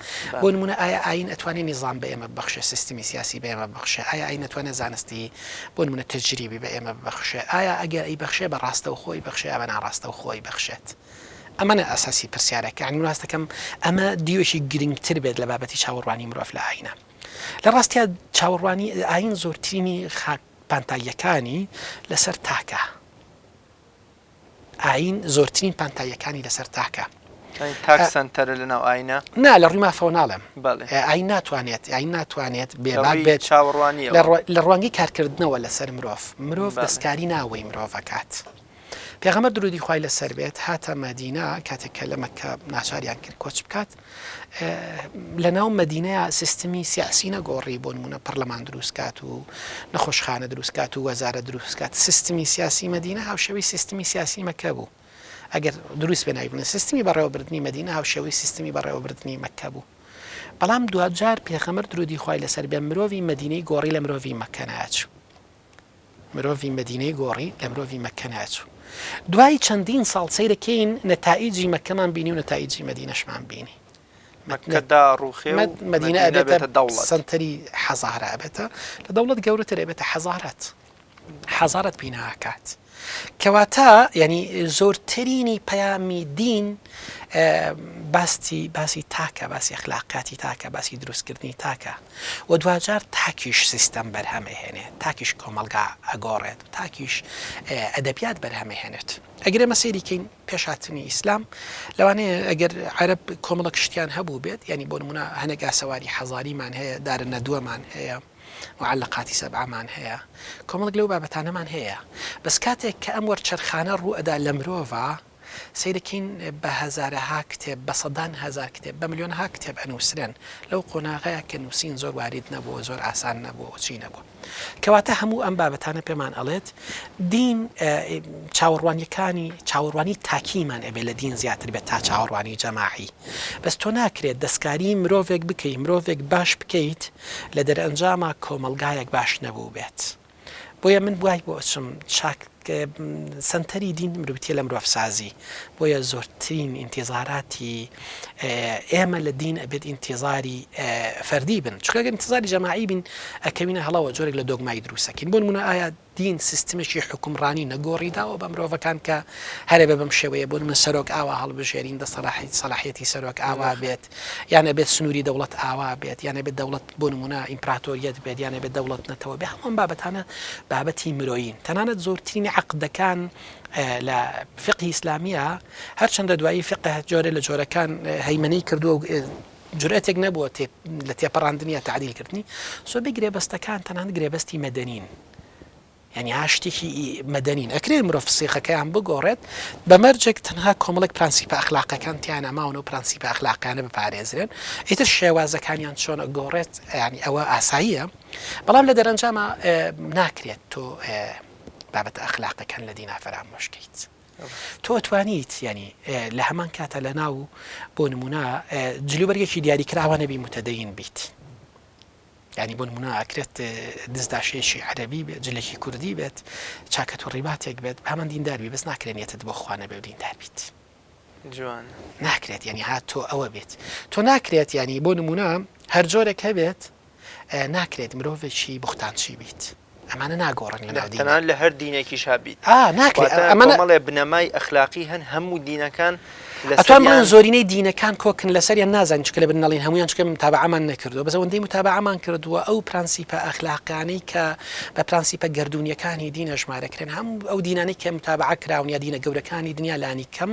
بۆ نمونە ئایا ئاین ئەتوانێت نیزام بە ئێمە ببەخشێ سیستمی سیاسی بە ئێمە ببەخشێ ئایا ئاین ئەتوانێت زانستی بۆ نمونە تەجریبی بە ئێمە ببەخشێ ئایا ئەگەر ئەی بەخشێ بە ڕاستە و خۆی بەخشێ ئەمە ناڕاستە و خۆی بەخشێت ئەمەە ئەساسی پرسیارەکە عنی ڕاستەکەم ئەمە دیوێکی گرنگتر بێت لە بابەتی چاوەڕوانی مرۆڤ لە ئاینە لە ڕاستیا چاوەڕوانی ئاین زۆرترینی پانتاییەکانی لەسەر تاکە ئاین زۆرترین پانتاییەکانی لەسەر تاکە تاک سنتەرە لەناو ئاینە نا لە ڕووی مافەوە ناڵێم ئاین ناتوانێت بێباک بێت چاوەڕوانی لە ڕوانگی کارکردنەوە لەسەر مرۆڤ دەستکاری ناوەی مرۆڤەکات پێغەمبەر درودی خوای لەسەر بێت هاتە مەدینە کاتێک کە لە مەککە ناچاریان کرد کۆچ بکات لە ناو مەدینەیە سیستمی سیاسی نەگۆڕی بۆ نمونە پەرلەمان دروستکات و نەخۆشخانە دروستکات و وەزارە دروستکات سیستمی سیاسی مەدینە هاوشێوەی سیستمی سیاسی مەککە بوو ئەگەر دروست بێ نایبوون سیستمی بەڕێوەبردننی مەدینە هاوشێوەی سیستمی بەڕێوەبردننی مەککە بوو بەڵام دوجار پێغەمبەر درودی خوای لەسەر بێ مرۆڤی مەدینەی گۆڕی لە مرۆڤی مەککە ناچوو مرۆڤی مەدینەی گۆڕی لە مرۆڤی مەککە ناچوو دوای چەندین ساڵ سەیرەکەین نەتائیجی مەککەمان بینی و نەتائیجی مەدینەشمان بینی مەککەدا ڕوخێ و مەدینە ئەبێتە دەوڵەت سنتەری حەزارە ئەبێتە لە دەوڵەت گەورەتر ئەبێتە حەزارەت بیناکات کەواتە ینی زۆرترینی پەیامی دین باسی تاکە باسی اخلاقاتی تاکە باسی دروستکردنی تاکە و دوجار تاکیش سیستەم بەرهەمەهێنێ تاکیش کۆمەلگا ئەگۆڕێت تاکیش ئەدەبیات بەرهەمەهێنێت ئەگەرێمە سەیریکەین پێشاتنی ئیسلام لەوانەیە ئەگەر عەرەب کۆمەڵە کشتیان هەبوو بێت ینی بۆ نمونە هەنێک ئاسەواری حەزاریمان هەیە دارە نەدووەمان هەیە معلقاتی سەبعمان هەیە کۆمەڵک لەو بابەتانەمان هەیە بەس کاتێک کە ئەم وەرچەرخانە ڕوو ئەدا لە مرۆڤە سیرکین بە هەزارەها کتێب بە سەدان هزار کتێب بە ملیۆنها کتێب ئەنووسرێن لەو قۆناغەیە کە نووسین زۆر وارد نەبووە زۆر ئاسان نەبووە چی نەبووە کەواتە هەموو ئەم بابەتانە پێمان ئەڵێت دین چاوەڕوانی تاکیمان ئەبێ لە دین زیاتر بێت تا چاوەڕوانی جەماعی بەس تۆ ناکرێت دەستکاری مرۆڤێک بکەی مرۆڤێک باش بکەیت لە دەرئەنجامە کۆمەلگایەک باش نەبوو بێت بۆیە من وای بۆ ئەچم چاک سنتەری دین مرۆڤیتیە لە مرۆڤسازی بۆیە زۆرترین ئینتیزاراتی ئێمە لە دین ئەبێت ئینتیزاری فەردی بن چونکە ئەگەر ئینتیزاری جەماعی بین ئەکەوینە هەڵەوە جۆرێک لە دۆگمای دروستەکەین بۆ نمونە ئایا دین سیستمێکی حکومڕانی نەگۆڕیداوە بە مرۆڤەکان کە هەرێ بە بەم شێوەیە بۆ من سەرۆک ئاوا هەڵبژێرین دە سەلاحیەتی سەرۆک ئاوا بێت یانە بێت سنووری دەوڵەت ئاوا بێت یانە بێت دەوڵەت بۆ نمونە ئیمپراتۆریەت بێت یانە بێت دەوڵەت نەتەوە بێ هەموو بابەتانە بابەتی مرۆیین تەنانەت زۆرترینی عەقدەکان لە فقهی ئیسلامیە هەرچەندە دوایی فقه جۆرە لە جۆرەکان هەیمەنەی کردووە و جورئەتێک نەبووە لە تێپەڕاندنی تعدیلکردنی سۆ بگرێ بەستەکان تەنانەت گرێبەستی مەدەنین ینی هاشتێکی مەدەنین ئەکرێت مرۆڤ فسیقەکەیان بگۆڕێت بەمەرجێک تەنها کۆمەڵێک پرانسیپە ئەخلاقەکان تیانە ماون و پرانسیپە ئەخلاقیانە بپارێزرێن ئیتر شێوازەکانیان چۆن گۆڕێت ینی ئەوە ئاساییە بەڵام لە دەرەنجامە ناکرێت تۆ بابەتە ئەخلاقەکان لە دینا فەرامۆشکەیت تۆ توانیت ینی لە هەمان کاتە لە ناو بۆ نمونە جلوبەرگێکی دیاریکراوە نەبی متەدەین بیت ینی بۆ نمونە ئەکرێت دزداشێکی عەرەبی بێت جلێکی کوردی بێت چاکەت و ڕیباتێک بێت هەمان دینداربی بەس ناکرێنێتت بۆ خوانە بێ و دیندار بیت جوان ناکرێت ینی هات تۆ ئەوە بێت تۆ ناکرێت ینی بۆ نمونە هەر جۆرێک هەبێت ناکرێت مرۆڤێکی بوختانچی بیت ئەمانە ناگۆڕن لە ناو تەنان لە هەر دینێکی شابیت ناکرێت ئەمەڵێ بنەمای ئەخلاقی هەن هەموو دینەکان ئەتوان بڵێن زۆرینەی دینەکان کۆکن لەسەریان نازانین چکە لە بنەڵین هەمویان چکە متابعەمان نەکردووە بەس ئەوەندەی متابعەمان کردووە ئەو پرانسیپە ئەخلاقیانەی کە بە پرانسیپە گەردوونیەکانی دینە ژمارەکرێن هەموو ئەو دینانەی کە متابعە کراون یا دینە گەورەکانی دنیا لانی کەم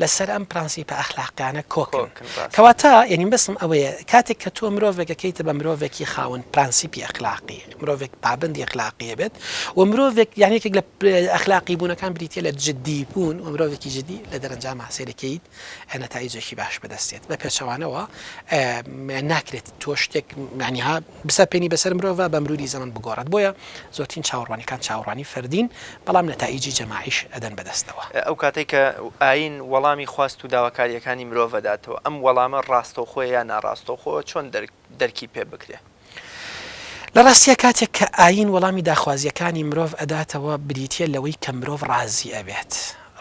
لەسەر ئەم پرانسیپە ئەخلاقیانە کۆکن کەواتە یعنی بەسم ئەوەیە کاتێک کە تۆ مرۆڤێکەکەیتە بە مرۆڤێکی خاون پرانسیپی ئەخلاقی مرۆڤێک پابندی ئەخلاقیە بێت و مرۆڤێک یانێکێک لە ئەخلاقی بوونەکان بریتە لە جدی بوون و مرۆڤێکی جدی لە دەرەنجام هەسێرەکەیت نەتایجێکی باش بەدەستێت بە پێچەوانەوە ناکرێت تۆ شتێک معنیها بسەپێنی بەسەر مرۆڤ بە مروری زەمان بگۆڕێت بۆیە زۆرترین چاوەڕوانیەکان چاوەڕوانی فەردین بەڵام نەتایجی جەماعیش ئەدەن بەدەستەوە ئەو کاتێک کە ئاین وەڵامی خواست و داواکاریەکانی مرۆڤ دەداتەوە ئەم وەڵامە ڕاستەوخۆ یان ناڕاستەوخۆ چۆن دەرکی پێ بکرێ لە ڕاستیە کاتێک کە ئاین وەڵامی داخوازیەکانی مرۆڤ ئەداتەوە بریتە لەوەی کە مرۆڤ ڕازی ئەبێت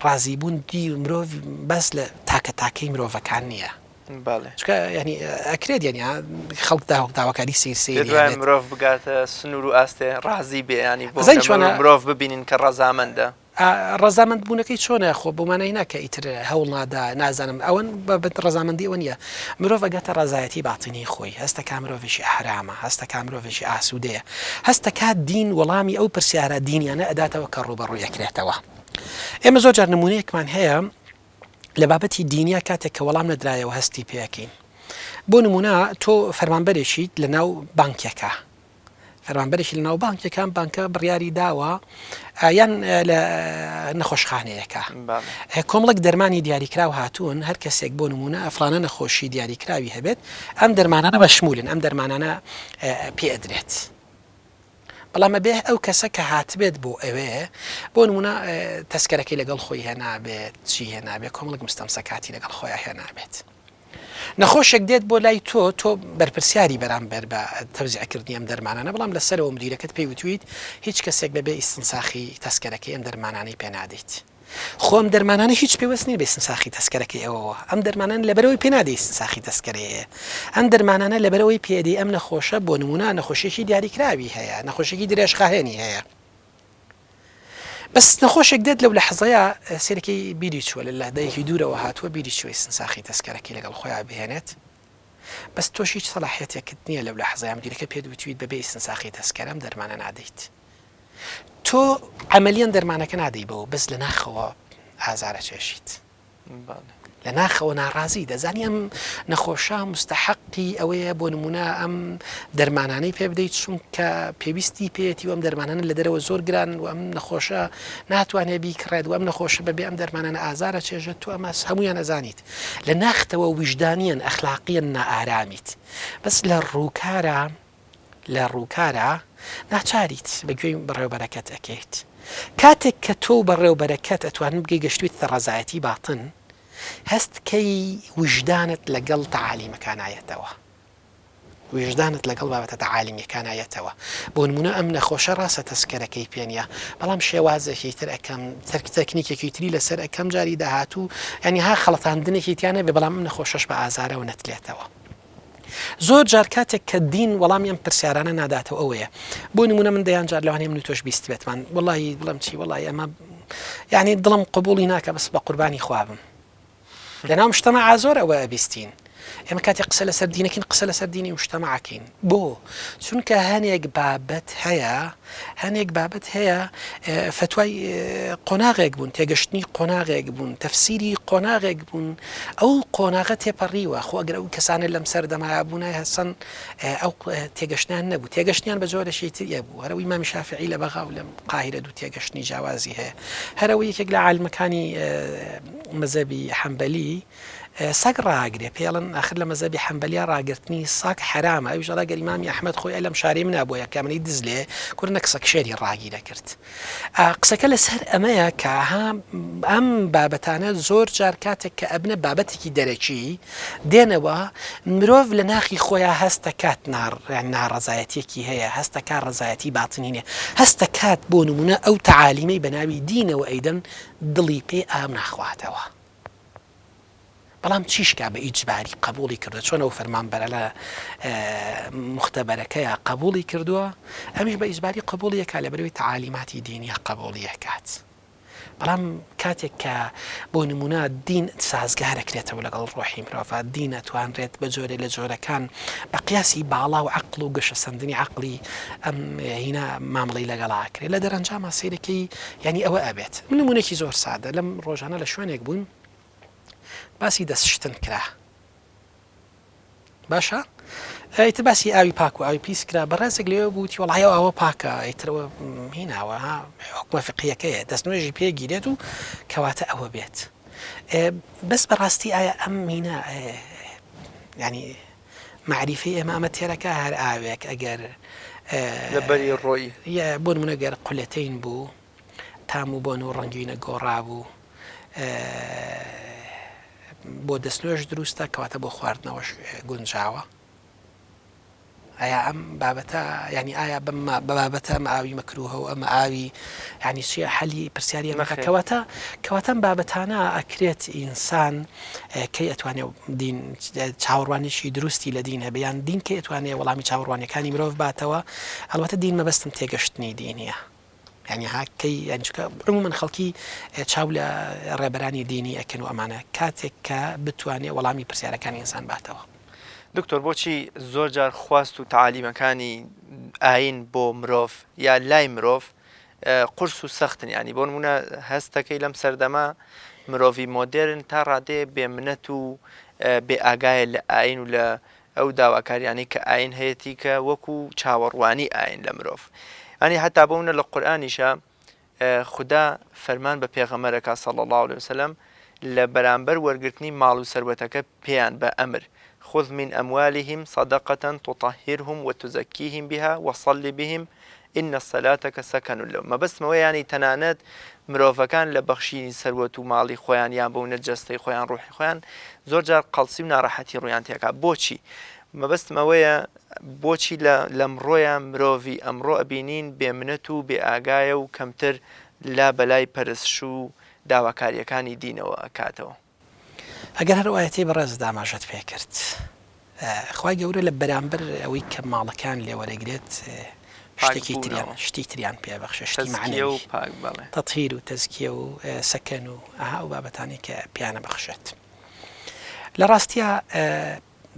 ڕازیبوون دی مرۆڤ بەس لە تاکەتاکەی مرۆڤەکان نییە ینی ئەکرێت ینی خەڵک داواکاری سیرسێ مرۆڤ بگاتە سنوور و ئاستێ ڕازی بێ ینی مرۆڤ ببینین کە ڕەزامەندە ڕەزامەند بوونەکەی چۆنە خۆ بۆمانەی ناکە ئیتر هەوڵ نادا نازانم ئەوەن بە ڕەزامەندی ئەوە نیە مرۆڤ ئەگەتە ڕزایەتی باتنی خۆی هەستەکە مرۆڤێکی ئاحرامە هەستەکە مرۆڤێکی ئاسوودەیە هەستەکە دین وەڵامی ئەو پرسیارە دینیانە ئەداتەوە کە ڕوبەڕوو یەکرێتەوە ئێمە زۆر جار نمونەیەکمان هەیە لە بابەتی دینیا کاتێک کە وەڵام نەدرایەوە هەستی پێەکەین بۆ نمونە تۆ فەرمانبەرێکیت لە ناو بانکێکە فەرمانبەرێکی لە ناو بانکەکان بانکە بڕیاری داوە یان لە نەخۆشخانەیەەکە کۆمەڵک دەرمانی دیاریکراو هاتوون هەر کەسێک بۆ نمونە ئەفلانە نەخۆشی دیاریکراوی هەبێت ئەم دەرمانانە بە شمولن ئەم دەرمانانە پێدرێت بەڵامە بێ ئەو کەسە کە هاتبێت بۆ ئەوێ بۆ نمونە تەسکەرەکەی لەگەڵ خۆی هێنابێت چی هێنابێت کۆمەڵک مستەمسەکاتی لەگەڵ خۆیان هێنابێت نەخۆشێک دێت بۆ لای تۆ بەرپرسیاری بەرامبەر بە تەوزیعکردنی ئەم دەرمانانە بەڵام لەسەرەوە مدیرەکەت پێی وتویت هیچ کەسێک بەبێ ئیستنساخی تەسکەرەکەی ئەم دەرمانانەی پێنادەیت خۆم دەرمانانە هیچ پێوەست نیە بە ئیستنساخی تەسکەرەکەی ئەوەوە ئەم دەرمانان لەبەرەوەی پێنادەی ئیستنساخی تەسکەرەیە ئەم دەرمانانە لەبەرەوەی پێدەی ئەم نەخۆشە بۆ نمونە نەخۆشیێکی دیاریکراوی هەیە نەخۆشێکی درێژخاهێنی هەیە بەس نەخۆشێک دێت لەو لە حەزەیە سێرەکەی بیری چووە لە لادایەکی دوورەوە هاتووە بیری چوە ئیستنساخی تەسکەرەکەی لەگەڵ خۆیان بهێنێت بەس تۆش هیچ سەلاحیەتێکت نییە لەو لە حەزەیە مدیرەکە پێت وتویت بەبێ ئیستنساخی تەسکەرەم دەرمانە نادەیت تۆ عەمەلیەن دەرمانەکە نادەی بەوە بەس لە ناخەوە ئازارە چێشیت لە ناخەوە ناڕازی دەزانی ئەم نەخۆشە مستەحەقی ئەوەیە بۆ نمونە ئەم دەرمانانەی پێ بدەیت چونکە پێویستی پێێتی و ئەم دەرمانانە لە دەرەوە زۆر گران و ئەم نەخۆشە ناتوانێت بیکڕێت و ئەم نەخۆشە بەبێ ئەم دەرمانانە ئازارە چێژێت تو ئەمەس هەمویان ئەزانیت لە ناختەوە ویژدانیان ئەخلاقیان نائارامیت بەس لە ڕووکارە ناچاریت بەگوێی بەڕێوبەرەکەت ئەکەیت کاتێک کە تۆ بەڕێوبەرەکەت ئەتوانن بگەی گەشتویت ڕەزایەتی باتن هەستکەی وجدانت لەگەڵ تەعالیمەکانایەتەوە وجدانت لەگەڵ بابەتە تەعالیمیەکانایەتەوە بۆ نمونە ئەم نەخۆشە ڕاستە تەسکەرەکەی پێنیە بەڵام شێوازێکی تر ئەەکەم تەکنیکێکی تری لەسەر ئەەکەم جاری داهاتوو ینی ها خەڵەتاندنێکی تیانە بێ بەڵام ئەم نەخۆشەش بە ئازارەوە نەتلێتەوە زۆر جار کاتێک کە دین وەڵامی ئەم پرسیارانە ناداتەوە ئەوەیە بۆ نمونە من دەیان جار لەوانەیە من و تۆش بیست بێتمان وەڵی بڵم چی وەڵی ئەمە یعنی دڵم قبوڵی ناکە بەس بە قوربانی خوابم لەناو مشتەمەعا زۆر ئەوە ئەبیستین ئێمە کاتی قسە لەسەر دینەکەین قسە لەسەر دینی مشتەمەعەکەین بۆ چونکە هەنێک بابەت هەیە فتوای قۆناغێک بوون تێگەشتنی قۆناغێک بوون تەفسیری قۆناغێک بوون ئەو قۆناغە تێپەڕیوە خۆ ئەگەر ئەو کەسانە لەم سەر دەمایە بوونای هەسەن ئەو تێگەشتیان نەبوو تێگەشتیان بە جۆرەشی تریە بوو هەرەوەی مامی شافعی لە بەغاو لەم قاهرە دوو تێگەشتنی جیاوازی هەیە هەرەوەی یەکێک لە عالمەکانی مەذهبی حەنبەلی سەگ ڕاگرێ پێڵن ئاخر لە مەذهبی حەنبەلیا ڕاگرتنی سەگ حرامە ئەویش ئەڵا گەر ئیمامی ئەحمەد خۆی لەم شارەی منە بۆیە کامەی دز لێ کورنە کسەک شێری ڕاگیرە کرد قسەکە لەسەر ئەمەیە کە ئەم بابەتانە زۆر جار کاتێک کە ئەبنە بابەتێکی دەرەکی دێنەوە مرۆڤ لە ناخی خۆیان هەستە کات ناڕەزایەتێکی هەیە هەستە کات ڕەزایەتی باتنینێ هەستە کات بۆ نمونە ئەو تەعالیمەی بەناوی دینەوە ئەیدەن دڵی پێ ئام ناخواتەوە بەڵام چیشکا بە ئیجباری قبولی کردو چۆن ئەو فەرمانبەرە لە مختبەرەکەیە قبولی کردووە ئەمیش بە ئیجباری قبولیەکە لە بەرەوەی تەعالیماتی دینیە قبولیەکات بەڵام کاتێک کە بۆ نمونە دین سازگارەکرێتەوە لەگەڵ ڕۆحی مرۆڤ دین ئەتوانرێت بە جۆرێ لە جۆرەکان بە قیاسی باڵا و عەقڵ و گەشە سەندنی عەقڵی ئەم هینە مامەڵەی لەگەڵاکرێت لە دەرەنجامە سەیرەکەی ینی ئەوە ئەبێت من نمونێکی زۆر سادە لەم ڕۆژانە لە شوێنێک بووین باسی دەستشتن کرا باشە ئیتر باسی ئاوی پاک و ئاوی پیس کرا بەڕێزێک لێوە بووتی وەڵایەوە ئەوە پاکە ئیترەوە هیناوە حکومە فقیەکەیە دەستنوێژی پێگیرێت و کەواتە ئەوە بێت بەس بەڕاستی ئایا ئەم هینە ینی معریفەی ئێمامە تێرەکە هەر ئاوێک ئەگەر لەبەری ڕۆی بۆ نمونە گەر قولەتەین بوو تام و بۆن و ڕەنگینە گۆڕا بوو بۆ دەستنوێژ دروستە کەواتە بۆ خواردنەوەش گونجاوە ئایا ئەم بابەتە ینی ئایا بە بابەتە ئەمە ئاوی مەکروهە و ئەمە ئاوی ینی چیە حەلی پرسیاری ئەمەکە کەواتە بابەتانە ئەکرێت ئینسان کەی ئەتوانێت دین چاوەڕوانێکی دروستی لە دین هەبێ یان دین کە ئەتوانێت وەڵامی چاوەڕوانەکانی مرۆڤ باتەوە ئەلبەتە دین مەبەستم تێگەشتنی دینیە ینی هاکەی یانچکە عمومەن خەڵکی چاو لە ڕێبەرانی دینی ئەکەن و ئەمانە کاتێک کە بتوانێت وەڵامی پرسیارەکانی ئینسان باتەوە دکتۆر بۆچی زۆر جار خواست و تعالیمەکانی ئاین بۆ مرۆڤ یا لای مرۆڤ قورس و سەختن ینی بۆ نمونە هەستەکەی لەم سەردەما مرۆڤی مۆدێرن تا ڕادێ بێ منەت و بێ ئاگایە لە ئاین و لە ئەو داواکاریانی کە ئاین هەیەی کە وەکو چاوەڕوانی ئاین لە مرۆڤ ئەنی هەتا بەونە لە قورئانیشە خدا فەرمان بە پێغەمبەرەکە صلی الله عليه وسلم لە بەرامبەر وەرگرتنی ماڵ و سەروەتەکە پێیان بە ئەمر خذ من أموالهم صدقة تطهرهم وتزكيهم بها وصل بهم إن الصلاة سكن لهم ما بس ما يعني تنانات مرۆڤەکان لە بەخشینی سەروەت و ماڵی خۆیان یان بەو نەجەستەی خۆیان ڕوحی خۆیان زۆر جار قەڵسی و ناڕەحەتی ڕویان تێکا بۆچی مەبەستمەوەیە بۆچی لە ئەمڕۆیان مرۆڤی ئەمڕۆ ئەبینین بێمنەت و بێئاگایە و کەمتر لا بەلای پەرستش و داواکاریەکانی دینەوە ئەکاتەوە ئەگەر هەر ئاەتی بەڕێز داماژەت پێ کرد خوای گەورە لە بەرامبەر ئەوەی کە ماڵەکان لێوەرەگرێت شتی تریان پێبەخشە شتی معنەوی تەطهیر و تەزکیە و سەکەن و ئەها و بابەتانی کە پیانە بەخشێت لە ڕاستیە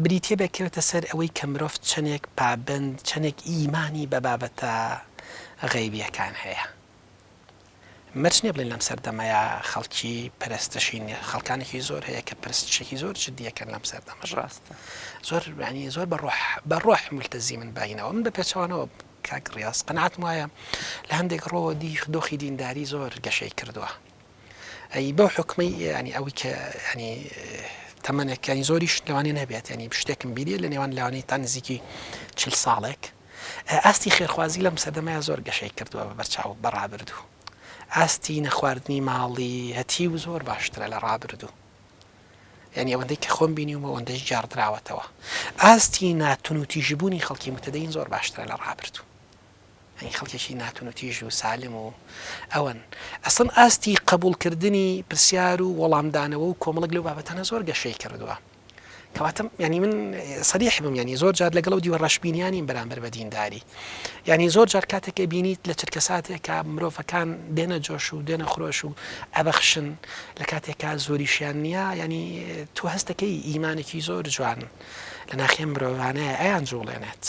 بریتیە بێکەوێتە سەر ئەوەی کە مرۆڤ چەندێک پابند چەندێک ئیمانی بە بابەتە غەیبیەکان هەیە مەرجنیە بڵێن لەم سەردەمەیە خەڵکی پەرستشین خەڵکانێکی زۆر هەیە کە پەرستشێکی زۆر جدیەکەن لەم سەردەمە ڕاستە زۆر ینی زۆر بە ڕۆح ملتەزی من باینەوە من بە پێچەوانەوە کاک ڕاز قەناعەتم وایە لە هەندێک ڕۆوە دۆخی دینداری زۆر گەشەی کردووە ئەی بەو حکمەی ینی ئەوەی کە ینی تەمەنێکانی زۆریش لەوانێ نەبێت ینی شتێکم بیریە لە نێوان لەوانەی تا نزیکی 40 ساڵێک ئاستی خێرخوازی لەم سەردەمەیە زۆر گەشەی کردووە بە بەرچاو بەڕابردوو ئاستی نەخواردنی ماڵی هەتی و زۆر باشترە لە ڕابردوو یعنی ئەوەندەی کە خۆم بینیومە ئەوەندەی جاردراوەتەوە ئاستی ناتون و تیژبوونی خەڵکی متەدەین زۆر باشترە لە ڕابردوو ئەنی خەڵکێکی ناتون و تیژ و سالم و ئەوەن ئەسڵ ئاستی قبولکردنی پرسیار و وەڵامدانەوە و کۆمەڵک لەو بابەتانە زۆر گەشەی کردووە کەواتە ینی من سەریح بم ینی زۆر جار لەگەڵ دیوە ڕەشبینیانی بەرامبەر بە دینداری ینی زۆر جار کاتێکە بینیت لە چرکە ساتێکە مرۆڤەکان دێنە جۆش و دێنە خۆش و ئەبەخشن لە کاتێکا زۆریشیان نییە ینی تو هەستەکەی ئیمانێکی زۆر جوان لە ناخێ مرۆڤانەیە ئەیان جوڵێنێت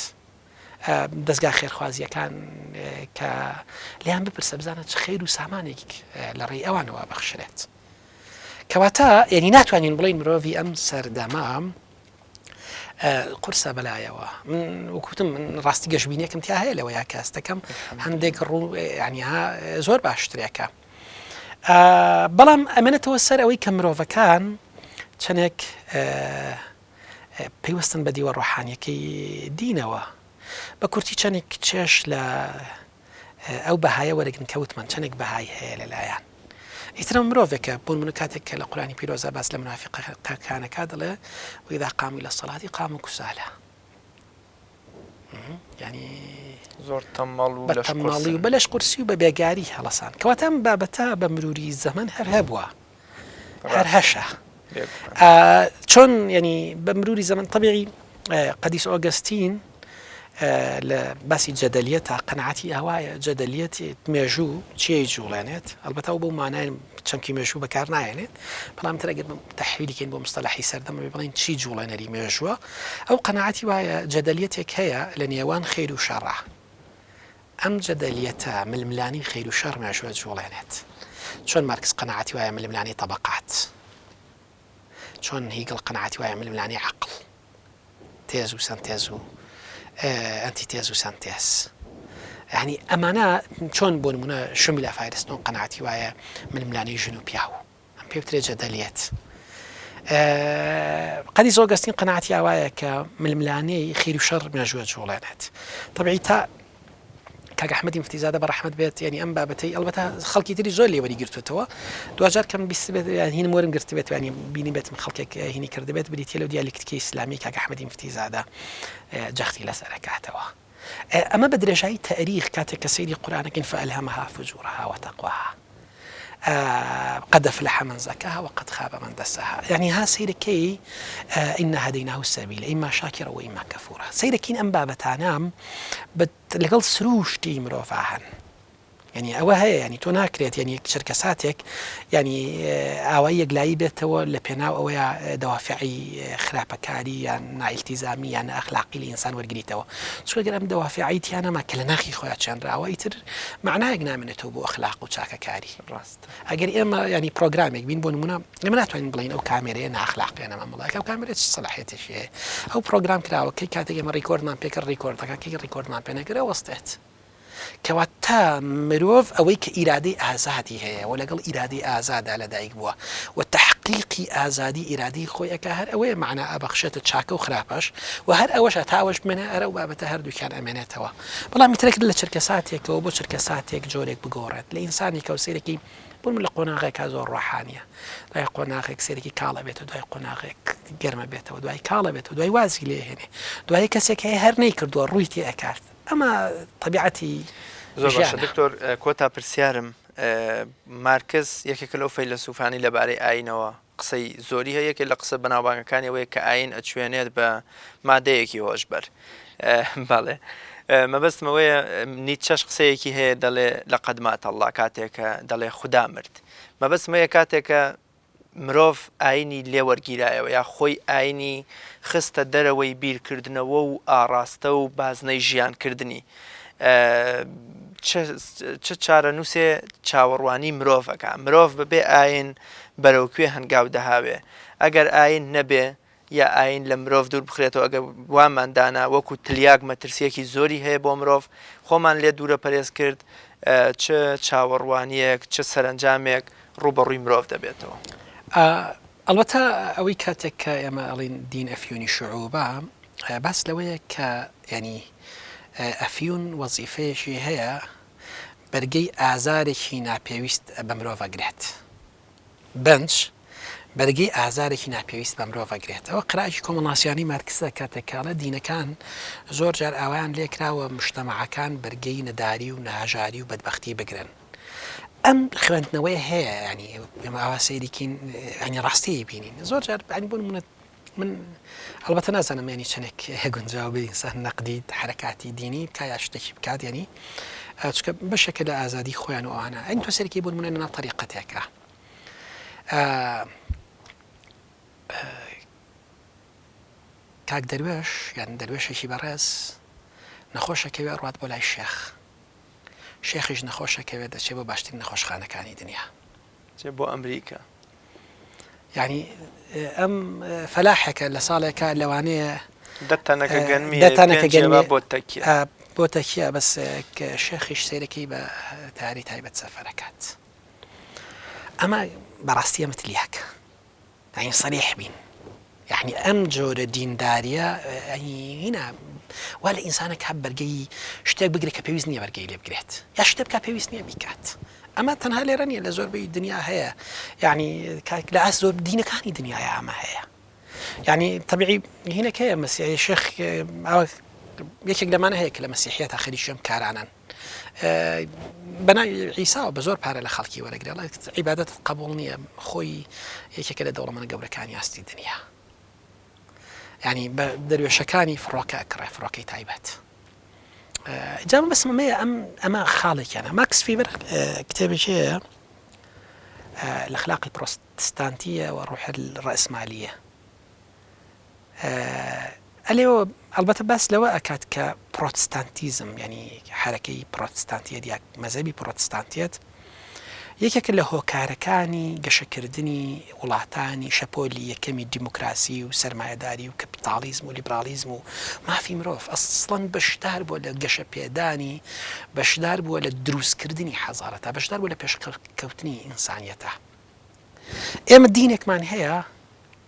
دەستگا خێرخوازیەکان کە لیان بپرسە بزانە چ خێر و سامانێک لە ڕێی ئەوانەوە بەخشرێت کەواتە ینی ناتوانین بڵین مرۆڤی ئەم سەردەما قورسە بەلایەوە من وەکوتم من ڕاستی گەشببینیەکەم تیا هەیە لەوە یا کەستەکەم هەندێک ڕوو ینیها زۆر باشترێکە بەڵام ئەمێنێتەوە سەر ئەوەی کە مرۆڤەکان چەندێک پەیوەستن بە دیوە ڕۆحانیەکەی دینەوە بە کورتی چەندێک چێش لە ئەو بەهایە وەرەگرن کەوتمان چەندێک بەهای هەیە لەلایەن ئیترە مرۆڤێکە بۆن من کاتێک کە لە قورآنی پیرۆزە باس لە منافقەکانەکە دەڵێ وإذا قاموا إلى الصلاة قاموا كسالى ینی زۆر تەماڵ و بەتەماڵی و بەلەش قورسی و بە بێگاری هەڵەسان کەواتە ئەم بابەتە بە مروری زەمان هەر هەبووە هەر هەشە چۆن ینی بە مروری زەمان طبیعی قەدیس ئۆگەستین لە باسی جەدەلیەتە قەناعەتی ئەوایە جەدەلیەت مێژوو چی جوڵێنێت ئەلبەتە ئەو بۆ مانای چەمکی مێژوو بەکار نایێنێت بەڵام ترەگەر تەحویلیکەین بۆ مستەلەحی سەردەمە بڵین چی جوڵێنەری مێژووە ئەو قەناعەتی وایە جەدەلیەتێک هەیە لە نێوان خەیر و شەڕە ئەم جەدەلیەتە ململانی خەیر و شەڕ مێژووە جوڵێنێت چۆن مارکس قەناعەتی وایە ململانی طەبەقات چۆن هیگڵ قەناعەتی وایە ململانی عەقڵ تێز و سەنتێز و ئەنتیتێز و سەنتێز ینی ئەمانە چۆن بۆ نمونە شومی لە فایرستۆن قەناعەتی وایە ململانەی ژن و پیاو ئەم پێ وترێ جەدەلیەت قەدیس ئۆگەستین قەناعەتی ئەوایە کە ململانەی خەیر و شەڕ مێژووە جوڵێنێت طبیعی تا کاک ئەحمەدی مفتیزادە بە ڕەحمەت بێت ینی ئەم بابەتەی ئەلبەتە خەڵکی تری زۆر لێوەری گرتوێتەوە دوجار کەم بیست بێت هینم وەرم گرت بێت ینی بینی بێتم خەڵکێک هینی کرد بێت بریتە لەو دیالکتیکەی ئیسلامی کاک ئەحمەدی مفتیزادە جەختی لەسەر ئەکاتەوە ئەمە بە درێژایی تاریخ کاتێک کە سەیری قورئانەکەین فألهمها فجورها وتقواها قد أفلح من زكاها وقد خاب من دساها يعني ها سيركي إن هديناه السبيل إما شاكرا وإما كفورا سيركين أم بابتانام لقل سروش تي مروفاهن يعني ئەوە هەیە ینی تۆ ناکرێت ینی چرکە ساتێک ینی ئاوای یەکلایی بێتەوە لە پێناو ئەوەیە دەوافعی خراپەکاری یان نائیلتیزامی یان ئەخلاقی لە ئینسان وەرگریتەوە چونکە ئەم دەوافعی تیانەما کە لە ناخی خۆیان چێنراوە ئیتر معنایەک نامێنێتەوە بۆ ئەخلاق و چاکەکاری ڕاست ئەگەر ئێمە ینی پرۆگرامێک بین بۆ نمونە ئێمە ناتوانین بڵین ئەو کامێرەیە ناخلاقیانەمە مڵاک ئەو کامێرە چ سەلاحیەتێکی هەیە ئەو پرۆگرام کراوە کەی کاتێک ئێمە ڕیکۆردمان پێکرد ڕیکۆردەکە کەی ڕیکۆردمان پێ نەکرێ وەستێت کەواتە مرۆڤ ئەوەی کە ئیرادەی ئازادی هەیە و لەگەڵ ئیرادەی ئازادا لەدایک بووە و تحقیقی ئازادی ئیرادەی خۆی ئەکا هەر ئەوەیە معنا ئەبەخشێتە چاکە و خراپەش و هەر ئەوەشە تاوەش بمێنێ ئەرە و بابەتە هەردووکیان ئەمێنێتەوە بەڵام میترێکرد لە چرکە ساتێکەوە بۆ چرکە ساتێک جۆرێک بگۆڕێت لە ئینسانی کە و سیرێکی بڵم لە قۆناغێکا زۆر ڕۆحانیە دوای قۆناغێک سێرەی کاڵە بێتەوە دوای قۆناغێک گەرمە بێتەوە دوای کاڵە بێتەوە دوای وازی لێهێنێ دوای کەسێک هەیە هەر نەیکردووە ڕووی تێ ئەکات ئەمە طبیعەتی زۆر باشە دکتۆر کۆتا پرسیارم مارکس یەکێکە لەو فەیلسوفانی لەبارەی ئاینەوە قسەی زۆری هەیە یەکێک لە قسە بەناوبانگەکانی ئەوەیە کە ئاین ئەچوێنێت بە مادەیەکی هۆشبەر بەڵێ مەبەستمەوەیە نیچەش قسەیەکی هەیە دەڵێ لە قەدمات ئەڵڵا کاتێکە دەڵێ خوددا مرد مەبەستمەیە کاتێکە مرۆڤ ئاینی لێوەرگیرایەوە یا خۆی ئاینی خستە دەرەوەی بیرکردنەوە و ئاڕاستە و بازنەی ژیانکردنی چه چارە نووسێ چاوەڕوانی مرۆڤەکە مرۆڤ بەبێ ئاین بەرەوکوێ هەنگاو دەهاوێ ئەگەر ئاین نەبێ یا ئاین لە مرۆڤ دوور بخرێتەوە ئەگەر واماندانا وەکو تلیاک مەترسیەکی زۆری هەیە بۆ مرۆڤ خۆمان لێ دوورە پەرێز کرد چه چاوەڕوانیەک چه سەرنجامێک ڕوبەڕووی مرۆڤ دەبێتەوە ئەلبەتە ئەوەی کاتێک کە ئێمە ئەڵین دین ئەفیونی شعوبە باس لەوەیە کە ینی ئەفیون وەزیفەیەشی هەیە بەرگەی ئازارێکی ناپێویست بە مرۆڤ ئەگرێت بەنج بەرگەی ئازارێکی ناپێویست بە مرۆڤ ئەگرێت ئەوە قرائکی کۆمەڵاسیانی مارکسە کاتێکاڵە دینەکان زۆر جار ئاوایان لێکراوە مشتەمەعەکان بەرگەی نەداری و ناهاژاری و بەدبەختی بگرن ئەم خوێندنەوەی هەیە ینی ئێمە ئاوا سەیریکین ینی ڕاستی بینین زۆر جار ینی بۆ نمونە من البەتە نازانم ینی چەندێک گونجاو بێ ئینسان نەقدی حرەکاتی دینی بکە یا شتێکی بکات ینی چکە بەشێکە لە ئازادی خۆیان و ئەوانە ئەین تۆ سەرکی بۆ نمونە لەناو تەریقەتێکە کاک دەروێش یان دەروێشێکی بەڕێز نەخۆشەکەوێ ڕوات بۆ لای شێخ شێخیش نەخۆشەکەوێ دەچێت بۆ باشترین نەخۆشخانەکانی دنیا بۆ ئەمریکا ینی ئەم فەلاحێکە لە ساڵێکە لەوانەیە دەتانەکە گەنمی بۆ تەکیە بەس شێخیش سیرەکەی بە تاری تایبەت سەفەرەکات ئەمە بەڕاستی ئەمە تلیاکە ینی سەریح بین یعنی ئەم جۆرە دینداریە هینا وا لە ئینسانێک هەب بەرگەی شتێک بگرێت کە پێویست نییە بەرگەی لێ بگرێت یا شتێک بکە پێویست نییە بیکات ئەمە تەنها لێرە نیە لە زۆربەی دنیا هەیە یعنی لە ئاس زۆر دینەکانی دنیای ئەمە هەیە یعنی طبیعی هینێک هەیە مەسیحی شێخ یەکێک لەمانە هەیە کە لە مەسیحیەت خەریکیشم کارانن بەناوی عیساوە بە زۆر پارە لە خەڵکی وەرەگرێت عیبادەت قبوڵ نییە خۆی یەکێکە لە دەوڵەمەندە گەورەکانی ئاستی دنیا ینی بە دەروێشەکانی فڕۆکە ئەکڕێ فڕۆکەی تایبەت جام بەسمەیە ئەمە خاڵێکیانە ماکس فیبر کتێبێکەیە الأخلاق البروتستانتية والروح الرأسمالية اليو البته بس لو أكاد كبروتستانتيزم يعني حركة بروتستانتية ديك مذهبي بروتستانتيات یەکێک لە هۆکارەکانی گەشەکردنی وڵاتانی شەپۆلی یەکەمی دیموکراسی و سەرمایەداری و کەپیتالیزم و لیبرالیزم و مافی مرۆڤ ئەسڵەن بەشدار بووە لە گەشە پێدانی بەشدار بووە لە دروستکردنی حەزارەتە بەشدار بووە لە پێشکەوتنی ئینسانیەتە ئێمە دینێکمان هەیە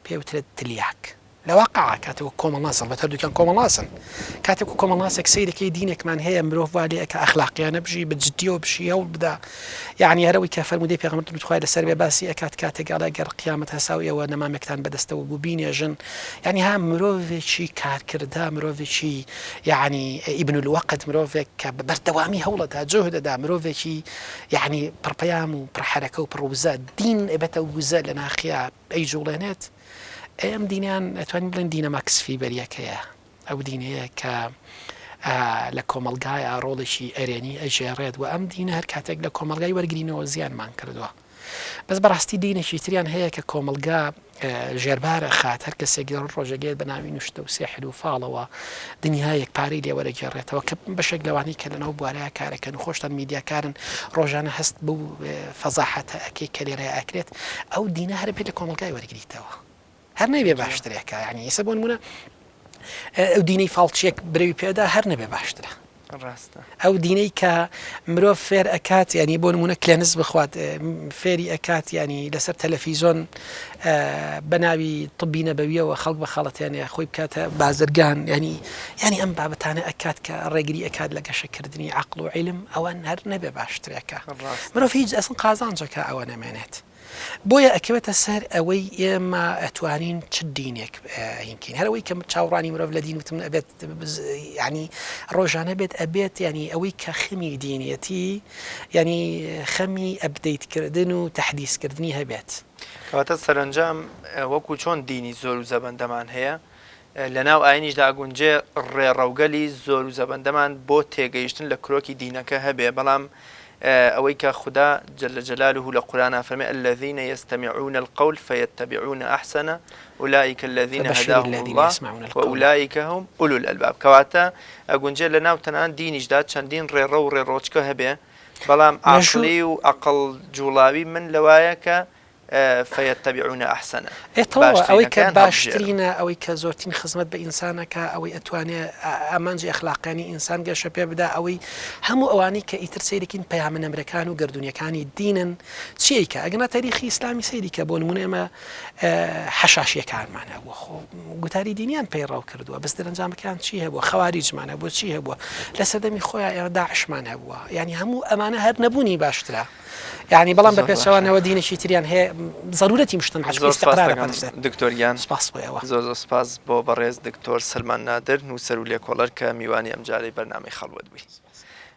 پێوترێت تلیاک لە واقعا کاتێک کۆمەڵناسن بە هەردووکیان کۆمەڵاسن کاتێک و کۆمەڵناسێک سەیرەکەی دینێکمان هەیە مرۆڤ وا لێ ئەکە ئەخلاقیانە بژی بجددیەوە بشی هەوڵ بدا یعنی هەرەوەی کە فەرمودەی پێغەمبەر بخوای لەسەر بێ باسی ئەکات کاتێکگاڵا گەر قیامەت هەساویەوە نەمامێکتان بەدەستەوە بوو بینێژن یعنی ها مرۆڤێکی کارکردا مرۆڤێکی یعنی ئیبن الوەقت مرۆڤێک کە بەردەوامی هەوڵەدا جۆ دەدا مرۆڤێکی یعنی پڕپەیام و پڕحەرەکە و پڕوزە دین ئەبەتە وزە لە ناخیا ئەی جوڵێنێت ئەم دینیان ئەتوانین بڵێن دینە ماکس فیبەریەکەیە ئەو دینەیە کە لە کۆمەلگایە ڕۆڵێکی ئەرێنی ئەژێڕێت و ئەم دینە هەر کاتێک لە کۆمەلگای وەرگرینەوە زیانمان کردووە. بەس بەڕاستی دینێکی تریان هەیە کە کۆمەلگا ژێربارە خات هەر کەسێک ڕۆژەگەێت بە ناوی نوشتە و سێحل و فاڵەوە دنیایەک پارەی لێوەرەگێڕێتەوە کە بەشێک لەوانەی کە لەنەوە بوارەیە کارەکەن و خۆشتان میدیاکارن ڕۆژانە هەست بوو فەزاحەتە ئەکەی کە لێرە ئەکرێت ئەو دینە هەر پێ لە کۆمەلگای وەرگریتەوە هەر نەبێ باشترێکە یعنی ئێستا بۆ نمونە ئەو دینەی فاڵچێک برەوی پێدا هەر نەبێ باشترە ئەو دینەی کە مرۆڤ فێر ئەکات ینی بۆ نمونە کلێنس بخوات فێری ئەکات ینی لەسەر تەلەڤیزۆن بە ناوی طبی نەبەویەوە خەڵک بە خەڵەتیانە خۆی بکاتە بازرگان ینی ئەم بابەتانە ئەکات کە ڕێگری ئەکات لە گەشەکردنی عەقڵ و عیلم ئەوان هەر نەبێ باشترێکە مرۆڤ هیچ ئەسڵ قازانجەکە ئەوە نەمێنێت بۆیە ئەکەوێتە سەر ئەوەی ئێمە ئەتوانین چ دینێک هینکەین هەرەوەی کە چاوەڕانی مرۆڤ لە دین وتم ئەبێت ینی ڕۆژانە بێت ئەبێت ینی ئەوەی کە خەمی دینیەتی ینی خەمی ئەبدەیتکردن و تەحدیثکردنی هەبێت کەواتە سەرنجام وەکو چۆن دینی زۆر و زەبەندەمان هەیە لە ناو ئاینیشدا گونجێ ڕێڕەوگەلی زۆر و زەبەندەمان بۆ تێگەیشتن لە کرۆکی دینەکە هەبێ بەڵام ئەوەی کە خوددا جل جلاله لە قورآن فەرمێ الذين يستمعون القول فيتبعون أحسنه أولئك الذين هداهم الله وأولئك هم أولو الألباب کەواتە ئەگونجێ لە ناو تەنان دینیشدا چەندین ڕێڕە و ڕێڕۆچکە هەبێ بەڵام عەقڵی و عەقڵ جوڵاوی من لەوایە کە فيتبعون أحسنه ئەوەی کە باشترینە ئەوەی کە زۆرترین خزمەت بە ئینسانەکە ئەوەی ئەتوانێت ئامانجی ئەخلاقیانی ئینسان گەشە پێ بدا ئەوەی هەموو ئەوانەی کە ئیتر سەیرکین پەیامەنەمرەکان و گردونیەکانی دینن چیەکە ئەگەنا تاریخی ئیسلامی سەیریکە بۆ نمونە ئێمە حەشاشیەکانمان هەبووە گوتاری دینیان پەیڕاو کردووە بەس دەرەنجامەکان چی هەبووە خەواریجمان هەبووە چی هەبووە لە سەردەمی خۆیان ئێمە داعشمان هەبووە ینی هەموو ئەمانە هەر نەبوونی باشترە یعنی بەڵام بە پێچەوانەوە دینێکی تریان هەیە ضرورەتی مشتن دکتۆریان زۆر سپاس بۆ بەڕێز دکتۆر سلمان نادر نووسەر و لێکۆڵەر کە میوانی ئەمجارەی بەرنامەی خەڵوەت بووی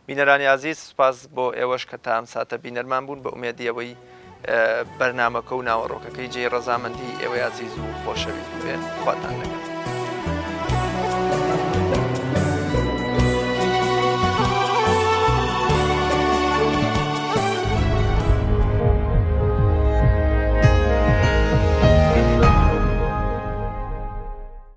بینەرانی عەزیز سپاس بۆ ئێوەش کە تا ئەم ساتە بینەرمان بوون بە ئومێدی ئەوەی بەرنامەکە و ناوەڕۆکەکەی جێی ڕەزامەندی ئێوەی عەزیز و خۆشەویست بێ خواتان لەگەڵ